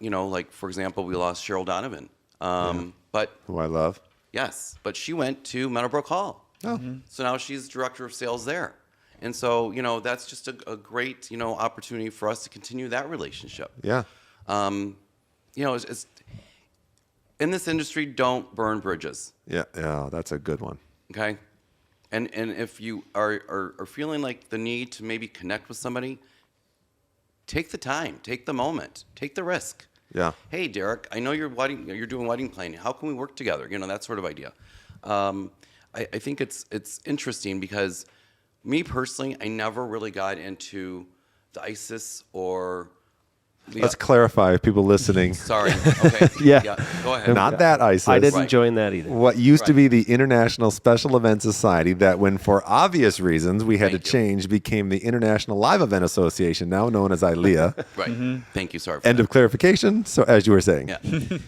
C: for example, we lost Cheryl Donovan. But
A: who I love.
C: Yes, but she went to Meadowbrook Hall.
A: Oh.
C: So now she's director of sales there. And so, that's just a great, opportunity for us to continue that relationship.
A: Yeah.
C: It's in this industry, don't burn bridges.
A: Yeah, that's a good one.
C: Okay? And if you are feeling like the need to maybe connect with somebody, take the time, take the moment, take the risk.
A: Yeah.
C: Hey, Derek, I know you're doing wedding planning. How can we work together? That sort of idea. I think it's interesting because me personally, I never really got into the ISIS or
A: Let's clarify, people listening.
C: Sorry. Okay.
D: Yeah.
C: Go ahead.
A: Not that ISIS.
D: I didn't
C: Right.
D: join that either.
A: What used to
C: Right.
A: be the International Special Event Society, that when for obvious reasons we had
C: Thank
A: to
C: you.
A: change, became the International Live Event Association, now known as ILEA.
C: Right. Thank you. Sorry. For
A: End
C: that.
A: of clarification. So as you were saying.
C: Yeah.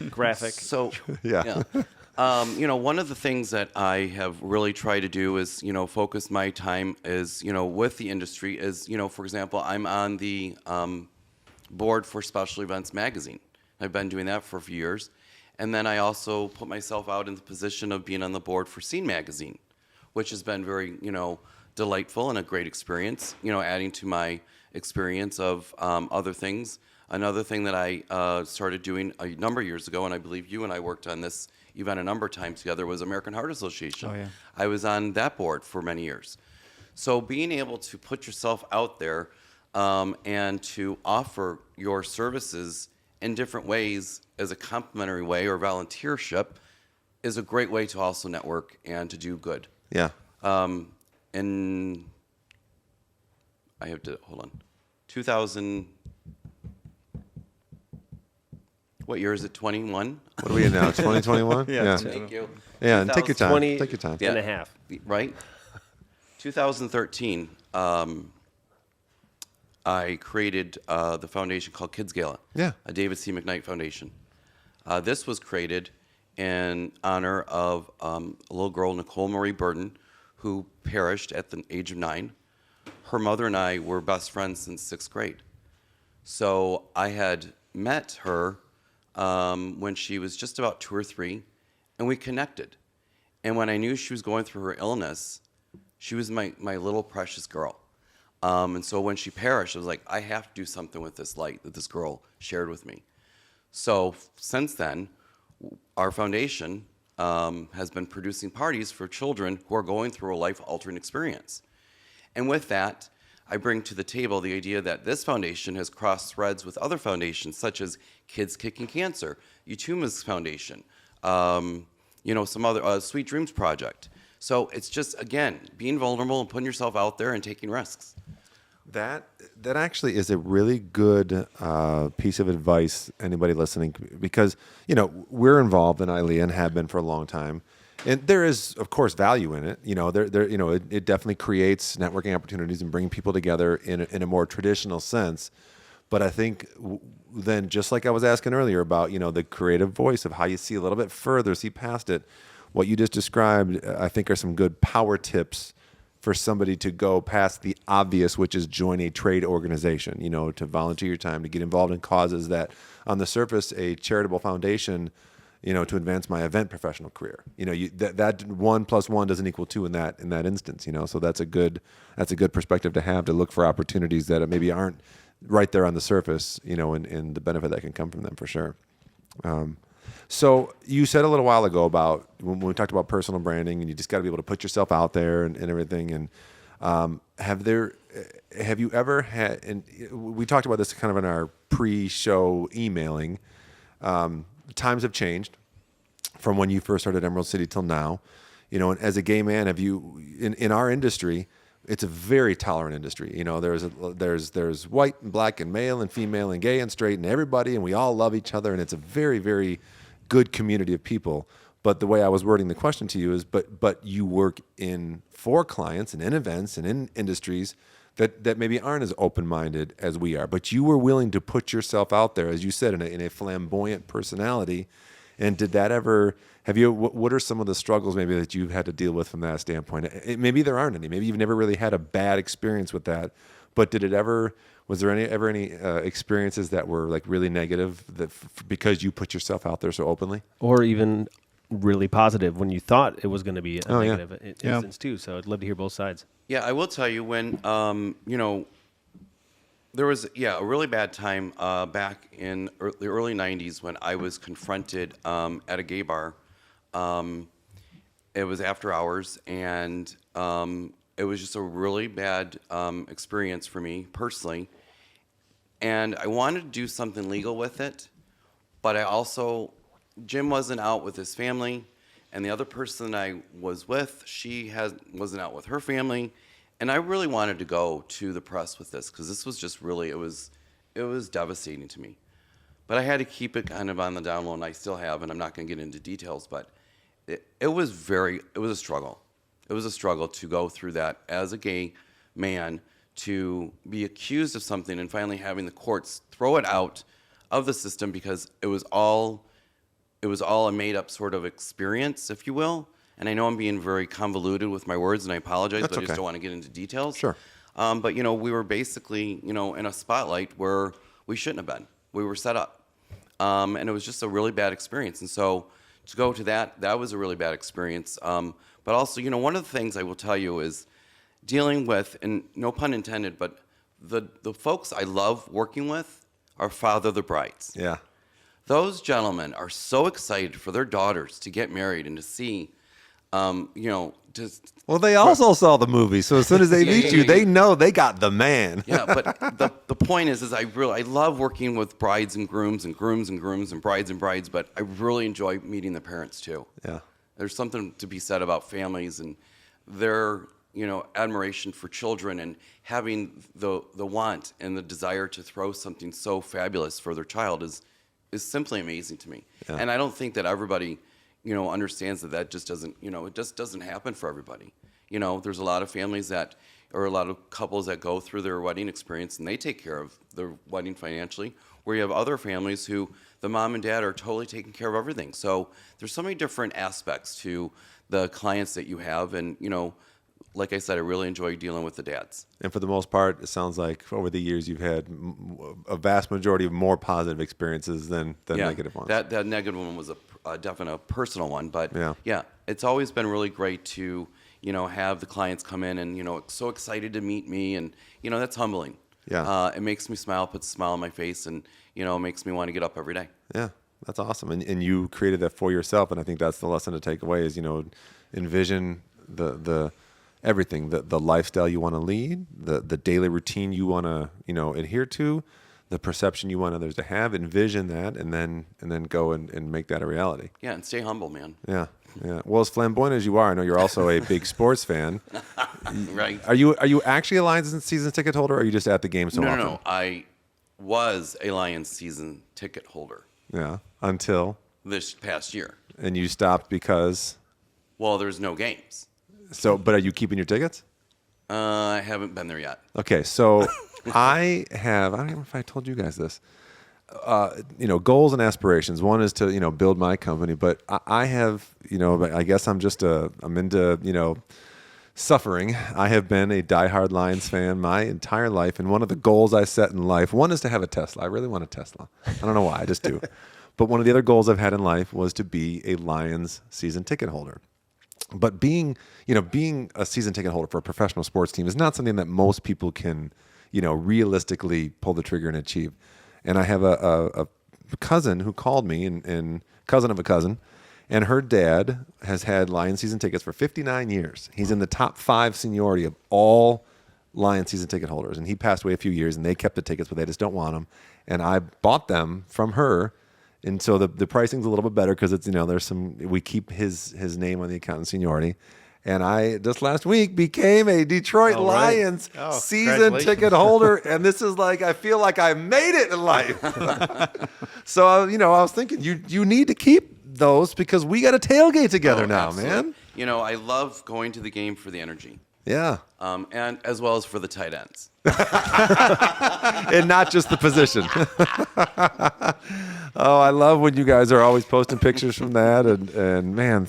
D: Graphic.
C: So,
A: Yeah.
C: one of the things that I have really tried to do is, focus my time is, with the industry is, for example, I'm on the board for Special Events Magazine. I've been doing that for a few years. And then I also put myself out in the position of being on the board for Scene Magazine, which has been very, delightful and a great experience, adding to my experience of other things. Another thing that I started doing a number of years ago, and I believe you and I worked on this event a number of times together, was American Heart Association.
B: Oh, yeah.
C: I was on that board for many years. So being able to put yourself out there and to offer your services in different ways as a complimentary way or volunteership is a great way to also network and to do good.
A: Yeah.
C: And I have to, hold on, 2000, what year is it, 21?
A: What are we in now? 2021? Yeah.
C: Thank you.
A: Yeah, and take your time.
D: 20
A: Take your time.
C: Yeah.
D: and a half.
C: Right? 2013, I created the foundation called Kids Gala.
A: Yeah.
C: A David C. McKnight Foundation. This was created in honor of a little girl, Nicole Marie Burton, who perished at the age of 9. Her mother and I were best friends since 6th grade. So I had met her when she was just about 2 or 3, and we connected. And when I knew she was going through her illness, she was my little precious girl. And so when she perished, I was like, I have to do something with this light that this girl shared with me. So since then, our foundation has been producing parties for children who are going through a life-altering experience. And with that, I bring to the table the idea that this foundation has crossed threads with other foundations, such as Kids Kicking Cancer, Utuma's Foundation, some other Sweet Dreams Project. So it's just, again, being vulnerable and putting yourself out there and taking risks.
A: That actually is a really good piece of advice, anybody listening, because we're involved in ILEA and have been for a long time, and there is, of course, value in it. It definitely creates networking opportunities and bringing people together in a more traditional sense. But I think then, just like I was asking earlier about the creative voice of how you see a little bit further, see past it, what you just described, I think are some good power tips for somebody to go past the obvious, which is join a trade organization, to volunteer your time, to get involved in causes that on the surface, a charitable foundation, to advance my event professional career. That 1 + 1 doesn't equal 2 in that instance, so that's a good perspective to have, to look for opportunities that maybe aren't right there on the surface, and the benefit that can come from them for sure. So you said a little while ago about when we talked about personal branding, and you just got to be able to put yourself out there and everything. And have you ever had? And we talked about this kind of in our pre-show emailing. Times have changed from when you first started Emerald City till now. And as a gay man, have you in our industry? It's a very tolerant industry. There's white and black and male and female and gay and straight and everybody, and we all love each other, and it's a very, very good community of people. But the way I was wording the question to you is, but you work for clients and in events and in industries that maybe aren't as open-minded as we are. But you were willing to put yourself out there, as you said, in a flamboyant personality. And did that ever? What are some of the struggles maybe that you've had to deal with from that standpoint? Maybe there aren't any. Maybe you've never really had a bad experience with that. But did it ever? Was there ever any experiences that were like really negative because you put yourself out there so openly?
D: Or even really positive when you thought it was going to be a negative
B: Yeah.
D: instance too. So I'd love to hear both sides.
C: Yeah, I will tell you when, there was, a really bad time back in the early 90s when I was confronted at a gay bar. It was after hours, and it was just a really bad experience for me personally. And I wanted to do something legal with it, but Jim wasn't out with his family, and the other person I was with, wasn't out with her family. And I really wanted to go to the press with this because this was just really, it was devastating to me. But I had to keep it kind of on the down low, and I still have, and I'm not going to get into details, but it was a struggle. It was a struggle to go through that as a gay man, to be accused of something and finally having the courts throw it out of the system because it was all a made-up sort of experience, if you will. And I know I'm being very convoluted with my words, and I apologize,
A: That's
C: but I just
A: okay.
C: don't want to get into details.
A: Sure.
C: But, we were basically, in a spotlight where we shouldn't have been. We were set up. And it was just a really bad experience. And so to go to that was a really bad experience. But also, one of the things I will tell you is dealing with, and no pun intended, but the folks I love working with are father the brides.
A: Yeah.
C: Those gentlemen are so excited for their daughters to get married and to see, just
A: Well, they also saw the movie, so as soon as they meet you, they know they got the man.
C: yeah. But the point is I love working with brides and grooms and grooms and grooms and brides, but I really enjoy meeting the parents too.
A: Yeah.
C: There's something to be said about families and their admiration for children and having the want and the desire to throw something so fabulous for their child is simply amazing to me.
A: Yeah.
C: And I don't think that everybody understands that just doesn't, it just doesn't happen for everybody. There's a lot of families or a lot of couples that go through their wedding experience and they take care of their wedding financially, where you have other families who the mom and dad are totally taking care of everything. So there's so many different aspects to the clients that you have. And, like I said, I really enjoy dealing with the dads.
A: And for the most part, it sounds like over the years you've had a vast majority of more positive experiences than negative ones.
C: That negative one was a definite personal one, but
A: Yeah.
C: it's always been really great to have the clients come in and so excited to meet me, and that's humbling.
A: Yeah.
C: It makes me smile, puts a smile on my face, and makes me want to get up every day.
A: Yeah, that's awesome. And you created that for yourself, and I think that's the lesson to take away is envision the everything, the lifestyle you want to lead, the daily routine you want to adhere to, the perception you want others to have. Envision that, and then go and make that a reality.
C: Yeah, and stay humble, man.
A: Yeah. Well, as flamboyant as you are, I know you're also a big sports fan.
C: Right.
A: Are you actually a Lions season ticket holder, or are you just at the game so often?
C: No. I was a Lions season ticket holder.
A: Yeah. Until.
C: This past year.
A: And you stopped because.
C: Well, there's no games.
A: So, but are you keeping your tickets?
C: I haven't been there yet.
A: Okay, so I don't know if I told you guys this. Goals and aspirations. One is to, build my company, but I have, I guess I'm into, suffering. I have been a diehard Lions fan my entire life, and one of the goals I set in life, one is to have a Tesla. I really want a Tesla. I don't know why, I just do. But one of the other goals I've had in life was to be a Lions season ticket holder. But being a season ticket holder for a professional sports team is not something that most people can, realistically pull the trigger and achieve. And I have a cousin who called me, and cousin of a cousin, and her dad has had Lions season tickets for 59 years. He's in the top 5 seniority of all Lions season ticket holders. And he passed away a few years, and they kept the tickets, but they just don't want them. And I bought them from her. And so the pricing's a little bit better because it's, we keep his name on the account in seniority. And I just last week became a Detroit Lions season ticket holder. And this is I feel like I made it in life. So, I was thinking you need to keep those because we got a tailgate together now,
C: absolutely.
A: man.
C: I love going to the game for the energy.
A: Yeah.
C: And as well as for the tight ends.
A: And not just the position. Oh, I love when you guys are always posting pictures from that, and man,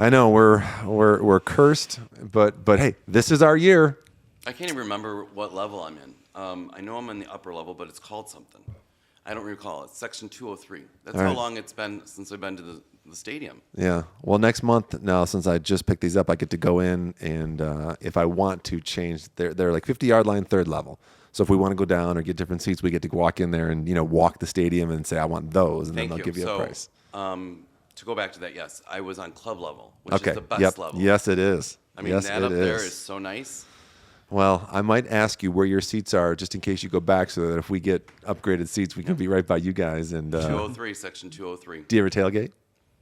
A: I know we're cursed, but hey, this is our year.
C: I can't even remember what level I'm in. I know I'm in the upper level, but it's called something. I don't recall. It's section 203. That's
A: All
C: how
A: right.
C: long it's been since I've been to the stadium.
A: Yeah. Well, next month now, since I just picked these up, I get to go in, and if I want to change, they're 50-yard line, third level. So if we want to go down or get different seats, we get to walk in there and walk the stadium and say I want those, and then they'll give you a price.
C: To go back to that, yes, I was on club level, which is the best
A: Yep.
C: level.
A: Yes, it is.
C: I mean, that up there is so nice.
A: Well, I might ask you where your seats are just in case you go back, so that if we get upgraded seats, we can be right by you guys. And
C: 203, section 203.
A: Do you ever tailgate?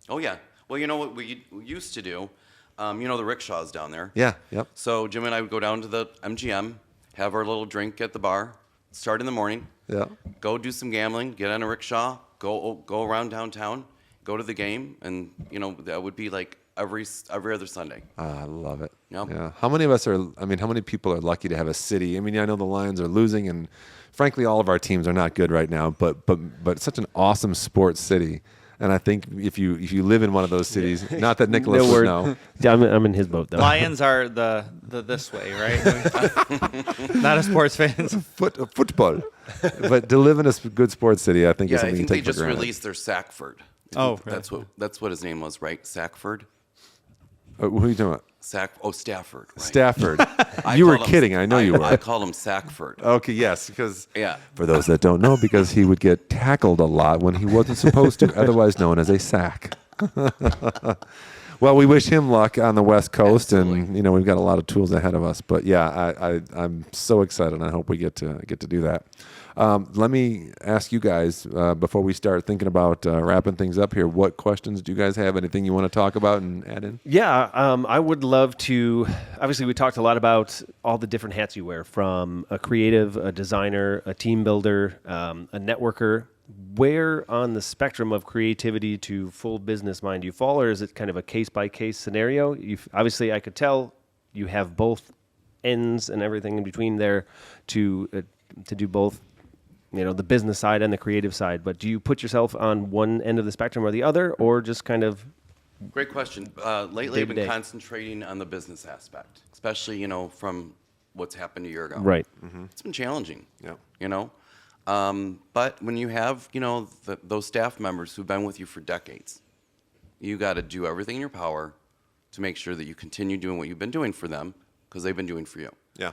C: Oh yeah. Well, you know what we used to do. The rickshaws down there.
A: Yeah. Yep.
C: So Jim and I would go down to the MGM, have our little drink at the bar, start in the morning.
A: Yeah.
C: Go do some gambling. Get on a rickshaw. Go around downtown. Go to the game, and that would be like every other Sunday.
A: I love it.
C: Yep.
A: Yeah. How many of us are? I mean, how many people are lucky to have a city? I mean, I know the Lions are losing, and frankly, all of our teams are not good right now. But it's such an awesome sports city. And I think if you live in one of those cities, not that Nicholas
D: No
A: would
D: word.
A: know.
D: Yeah, I'm in his boat though.
B: Lions are the this way, right? Not a sports fans.
A: Football. But to live in a good sports city, I think is
C: Yeah, I
A: something
C: think
A: you
C: they
A: take for
C: just
A: granted.
C: released their Sackford.
B: Oh,
C: That's what his name was, right? Sackford.
A: Who are you talking about?
C: Stafford. Right.
A: Stafford.
C: I
A: You were
C: call him-
A: kidding. I know you were.
C: I call him Sackford.
A: Okay, yes, because
C: Yeah.
A: for those that don't know, because he would get tackled a lot when he wasn't supposed to, otherwise known as a sack. Well, we wish him luck on the West Coast,
C: Absolutely.
A: and we've got a lot of tools ahead of us. But yeah, I'm so excited, and I hope we get to do that. Let me ask you guys before we start thinking about wrapping things up here. What questions do you guys have? Anything you want to talk about and add in?
D: Yeah, I would love to. Obviously, we talked a lot about all the different hats you wear, from a creative, a designer, a team builder, a networker. Where on the spectrum of creativity to full business mind do you fall, or is it kind of a case-by-case scenario? Obviously, I could tell you have both ends and everything in between there to do both. The business side and the creative side. But do you put yourself on one end of the spectrum or the other, or just kind of?
C: Great question. Lately, I've been
D: Day-to-day.
C: concentrating on the business aspect, especially from what's happened a year ago.
D: Right.
C: It's been challenging.
A: Yeah.
C: But when you have those staff members who've been with you for decades, you got to do everything in your power to make sure that you continue doing what you've been doing for them, because they've been doing for you.
A: Yeah.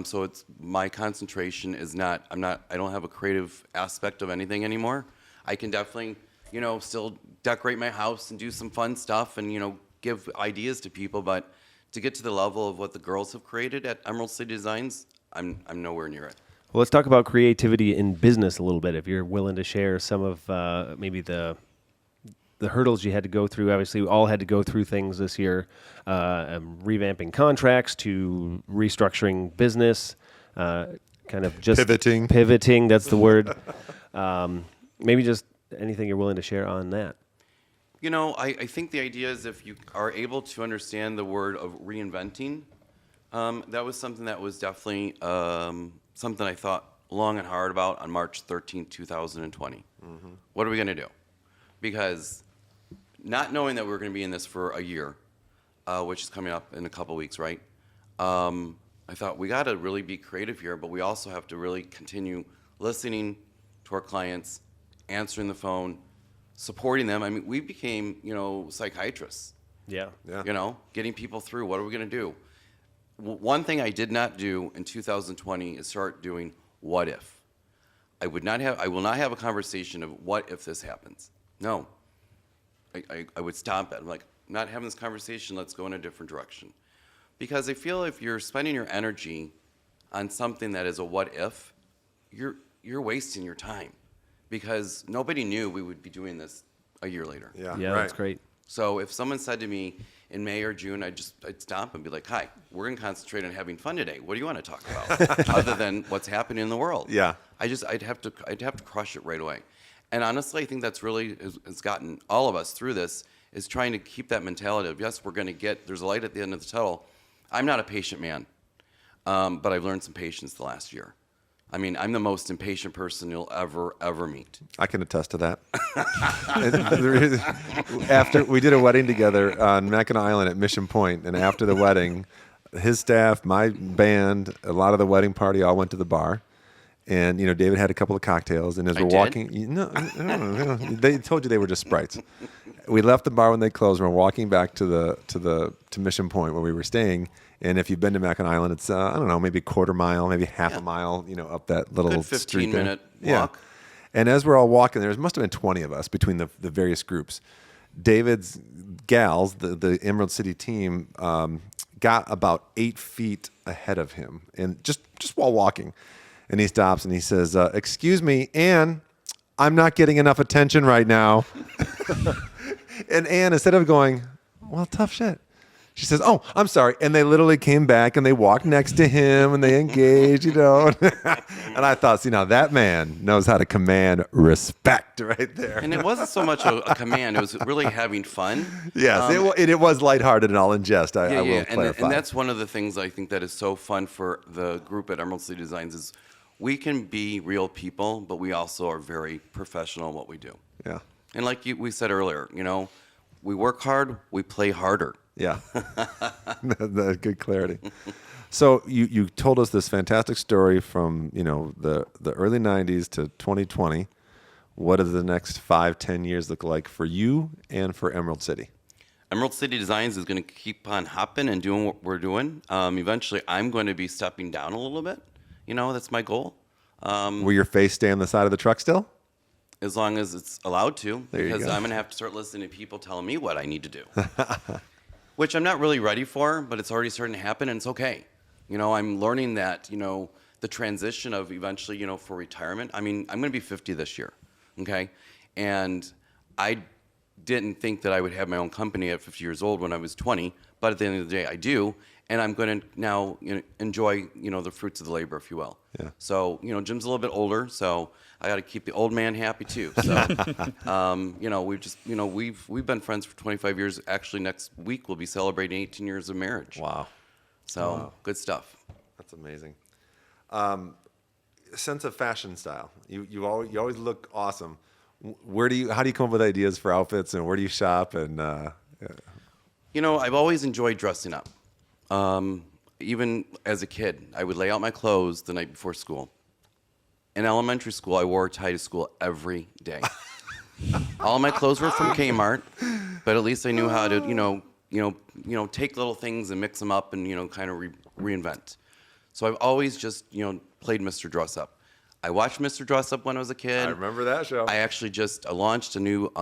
C: So it's my concentration is not. I don't have a creative aspect of anything anymore. I can definitely, still decorate my house and do some fun stuff and give ideas to people. But to get to the level of what the girls have created at Emerald City Designs, I'm nowhere near it.
D: Well, let's talk about creativity in business a little bit. If you're willing to share some of maybe the hurdles you had to go through. Obviously, we all had to go through things this year, revamping contracts to restructuring business, kind of just
A: Pivoting.
D: Pivoting, that's the word. Maybe just anything you're willing to share on that.
C: I think the idea is if you are able to understand the word of reinventing, that was something that was definitely something I thought long and hard about on March 13, 2020. Mm-hmm. What are we going to do? Because not knowing that we're going to be in this for a year, which is coming up in a couple weeks, right? I thought we got to really be creative here, but we also have to really continue listening to our clients, answering the phone, supporting them. I mean, we became, psychiatrists.
D: Yeah.
C: Getting people through. What are we going to do? One thing I did not do in 2020 is start doing what if. I will not have a conversation of what if this happens. No. I would stop it. I'm like, not having this conversation, let's go in a different direction. Because I feel if you're spending your energy on something that is a what if, you're wasting your time. Because nobody knew we would be doing this a year later.
D: Yeah,
A: right.
D: that's great.
C: So if someone said to me in May or June, I'd stop and be like, hi, we're going to concentrate on having fun today. What do you want to talk about other than what's happening in the world?
A: Yeah.
C: I'd have to crush it right away. And honestly, I think that's really has gotten all of us through this, is trying to keep that mentality of, yes, there's a light at the end of the tunnel. I'm not a patient man, but I've learned some patience the last year. I mean, I'm the most impatient person you'll ever meet.
A: I can attest to that. After we did a wedding together on Mackinac Island at Mission Point, and after the wedding, his staff, my band, a lot of the wedding party all went to the bar. And David had a couple of cocktails, and as we're walking, they told you they were just Sprites. We left the bar when they closed. We're walking back to Mission Point where we were staying. And if you've been to Mackinac Island, it's I don't know, maybe a quarter mile, maybe half a mile, up that little
C: Good
A: street there.
C: 15-minute walk.
A: And as we're all walking, there must have been 20 of us between the various groups. David's gals, the Emerald City team, got about 8 feet ahead of him, and just while walking. And he stops and he says, excuse me, Ann, I'm not getting enough attention right now. And Ann, instead of going, well, tough shit, She says, "Oh, I'm sorry." And they literally came back and they walked next to him and they engaged, and I thought, see, now that man knows how to command respect right there.
C: And it wasn't so much a command; it was really having fun.
A: Yes, it was lighthearted and all in jest. I will clarify.
C: And that's one of the things I think that is so fun for the group at Emerald City Designs is we can be real people, but we also are very professional in what we do.
A: Yeah.
C: And like we said earlier, we work hard, we play harder.
A: Yeah. Good clarity. So you told us this fantastic story from, the early 90s to 2020. What does the next 5-10 years look like for you and for Emerald City?
C: Emerald City Designs is going to keep on hopping and doing what we're doing. Eventually, I'm going to be stepping down a little bit. That's my goal.
A: Will your face stay on the side of the truck still?
C: As long as it's allowed to,
A: There you
C: because
A: go.
C: I'm going to have to start listening to people telling me what I need to do, which I'm not really ready for, but it's already starting to happen, and it's okay. I'm learning that, the transition of eventually, for retirement. I mean, I'm going to be 50 this year, okay? And I didn't think that I would have my own company at 50 years old when I was 20, but at the end of the day, I do. And I'm going to now enjoy, the fruits of the labor, if you will.
A: Yeah.
C: So, Jim's a little bit older, so I got to keep the old man happy too. So, we've just, we've been friends for 25 years. Actually, next week we'll be celebrating 18 years of marriage.
A: Wow.
C: So, good stuff.
A: That's amazing. Sense of fashion style. You always look awesome. How do you come up with ideas for outfits, and where do you shop? And
C: I've always enjoyed dressing up. Even as a kid, I would lay out my clothes the night before school. In elementary school, I wore a tie to school every day. All my clothes were from Kmart, but at least I knew how to, take little things and mix them up and, kind of reinvent. So I've always just, played Mr. Dress Up. I watched Mr. Dress Up when I was a kid.
A: I remember that show.
C: I actually just launched a new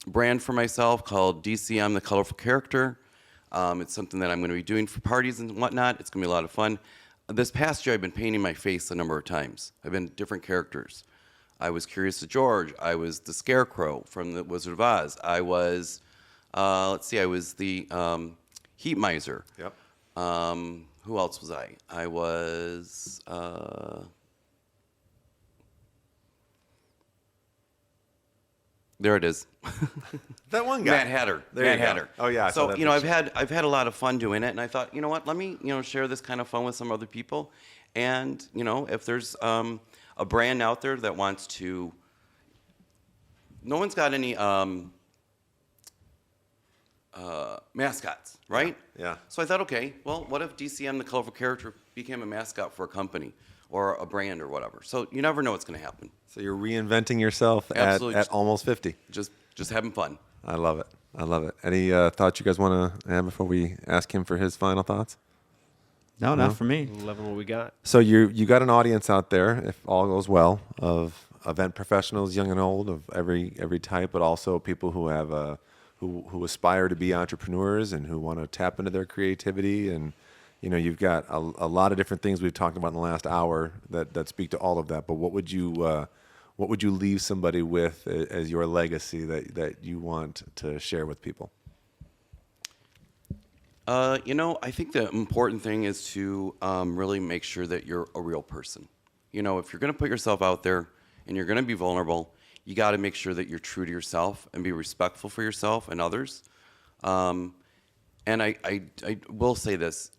C: brand for myself called DCM, the Colorful Character. It's something that I'm going to be doing for parties and whatnot. It's going to be a lot of fun. This past year, I've been painting my face a number of times. I've been different characters. I was Curious to George. I was the Scarecrow from the Wizard of Oz. I was, I was the Heat Miser.
A: Yep.
C: Who else was I? I was... There it is.
A: That one guy.
C: Mad Hatter.
A: There
C: Mad
A: you go.
C: Hatter.
A: Oh, yeah, I saw
C: So
A: that picture.
C: I've had a lot of fun doing it, and I thought, what? Let me share this kind of fun with some other people, and if there's a brand out there that wants to, no one's got any mascots, right?
A: Yeah.
C: So I thought, okay, well, what if DCM, the Colorful Character, became a mascot for a company or a brand or whatever? So you never know what's going to happen.
A: So you're reinventing yourself
C: Absolutely.
A: at almost 50.
C: Just having fun.
A: I love it. I love it. Any thoughts you guys want to add before we ask him for his final thoughts?
B: No, not for me.
D: Loving what we got.
A: So you got an audience out there, if all goes well, of event professionals, young and old, of every type, but also people who have who aspire to be entrepreneurs and who want to tap into their creativity. And you've got a lot of different things we've talked about in the last hour that speak to all of that. But what would you leave somebody with as your legacy that you want to share with people?
C: I think the important thing is to really make sure that you're a real person. If you're going to put yourself out there and you're going to be vulnerable, you got to make sure that you're true to yourself and be respectful for yourself and others. And I will say this,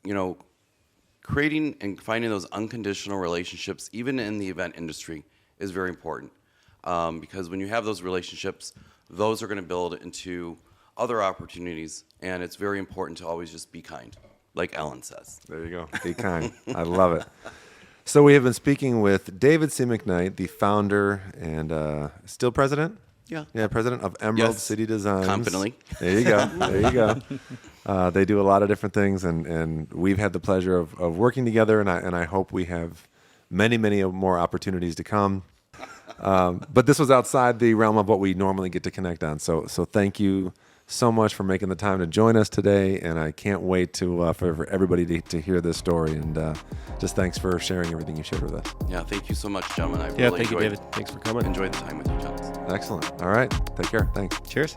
C: creating and finding those unconditional relationships, even in the event industry, is very important. Because when you have those relationships, those are going to build into other opportunities, and it's very important to always just be kind, like Ellen says.
A: There you go. Be kind. I love it. So we have been speaking with David C. McKnight, the founder and still president?
C: Yeah.
A: Yeah, president of Emerald
C: Yes.
A: City Designs.
C: Confidently.
A: There you go. There you go. They do a lot of different things, and we've had the pleasure of working together, and I hope we have many, many more opportunities to come. But this was outside the realm of what we normally get to connect on. So thank you so much for making the time to join us today, and I can't wait for everybody to hear this story. And just thanks for sharing everything you shared with us.
C: Yeah, thank you so much, gentlemen. I
B: Yeah,
C: really
B: thank you,
C: enjoyed,
B: David.
D: Thanks for coming.
C: enjoyed the time with you, gentlemen.
A: Excellent. All right. Take care. Thanks.
B: Cheers.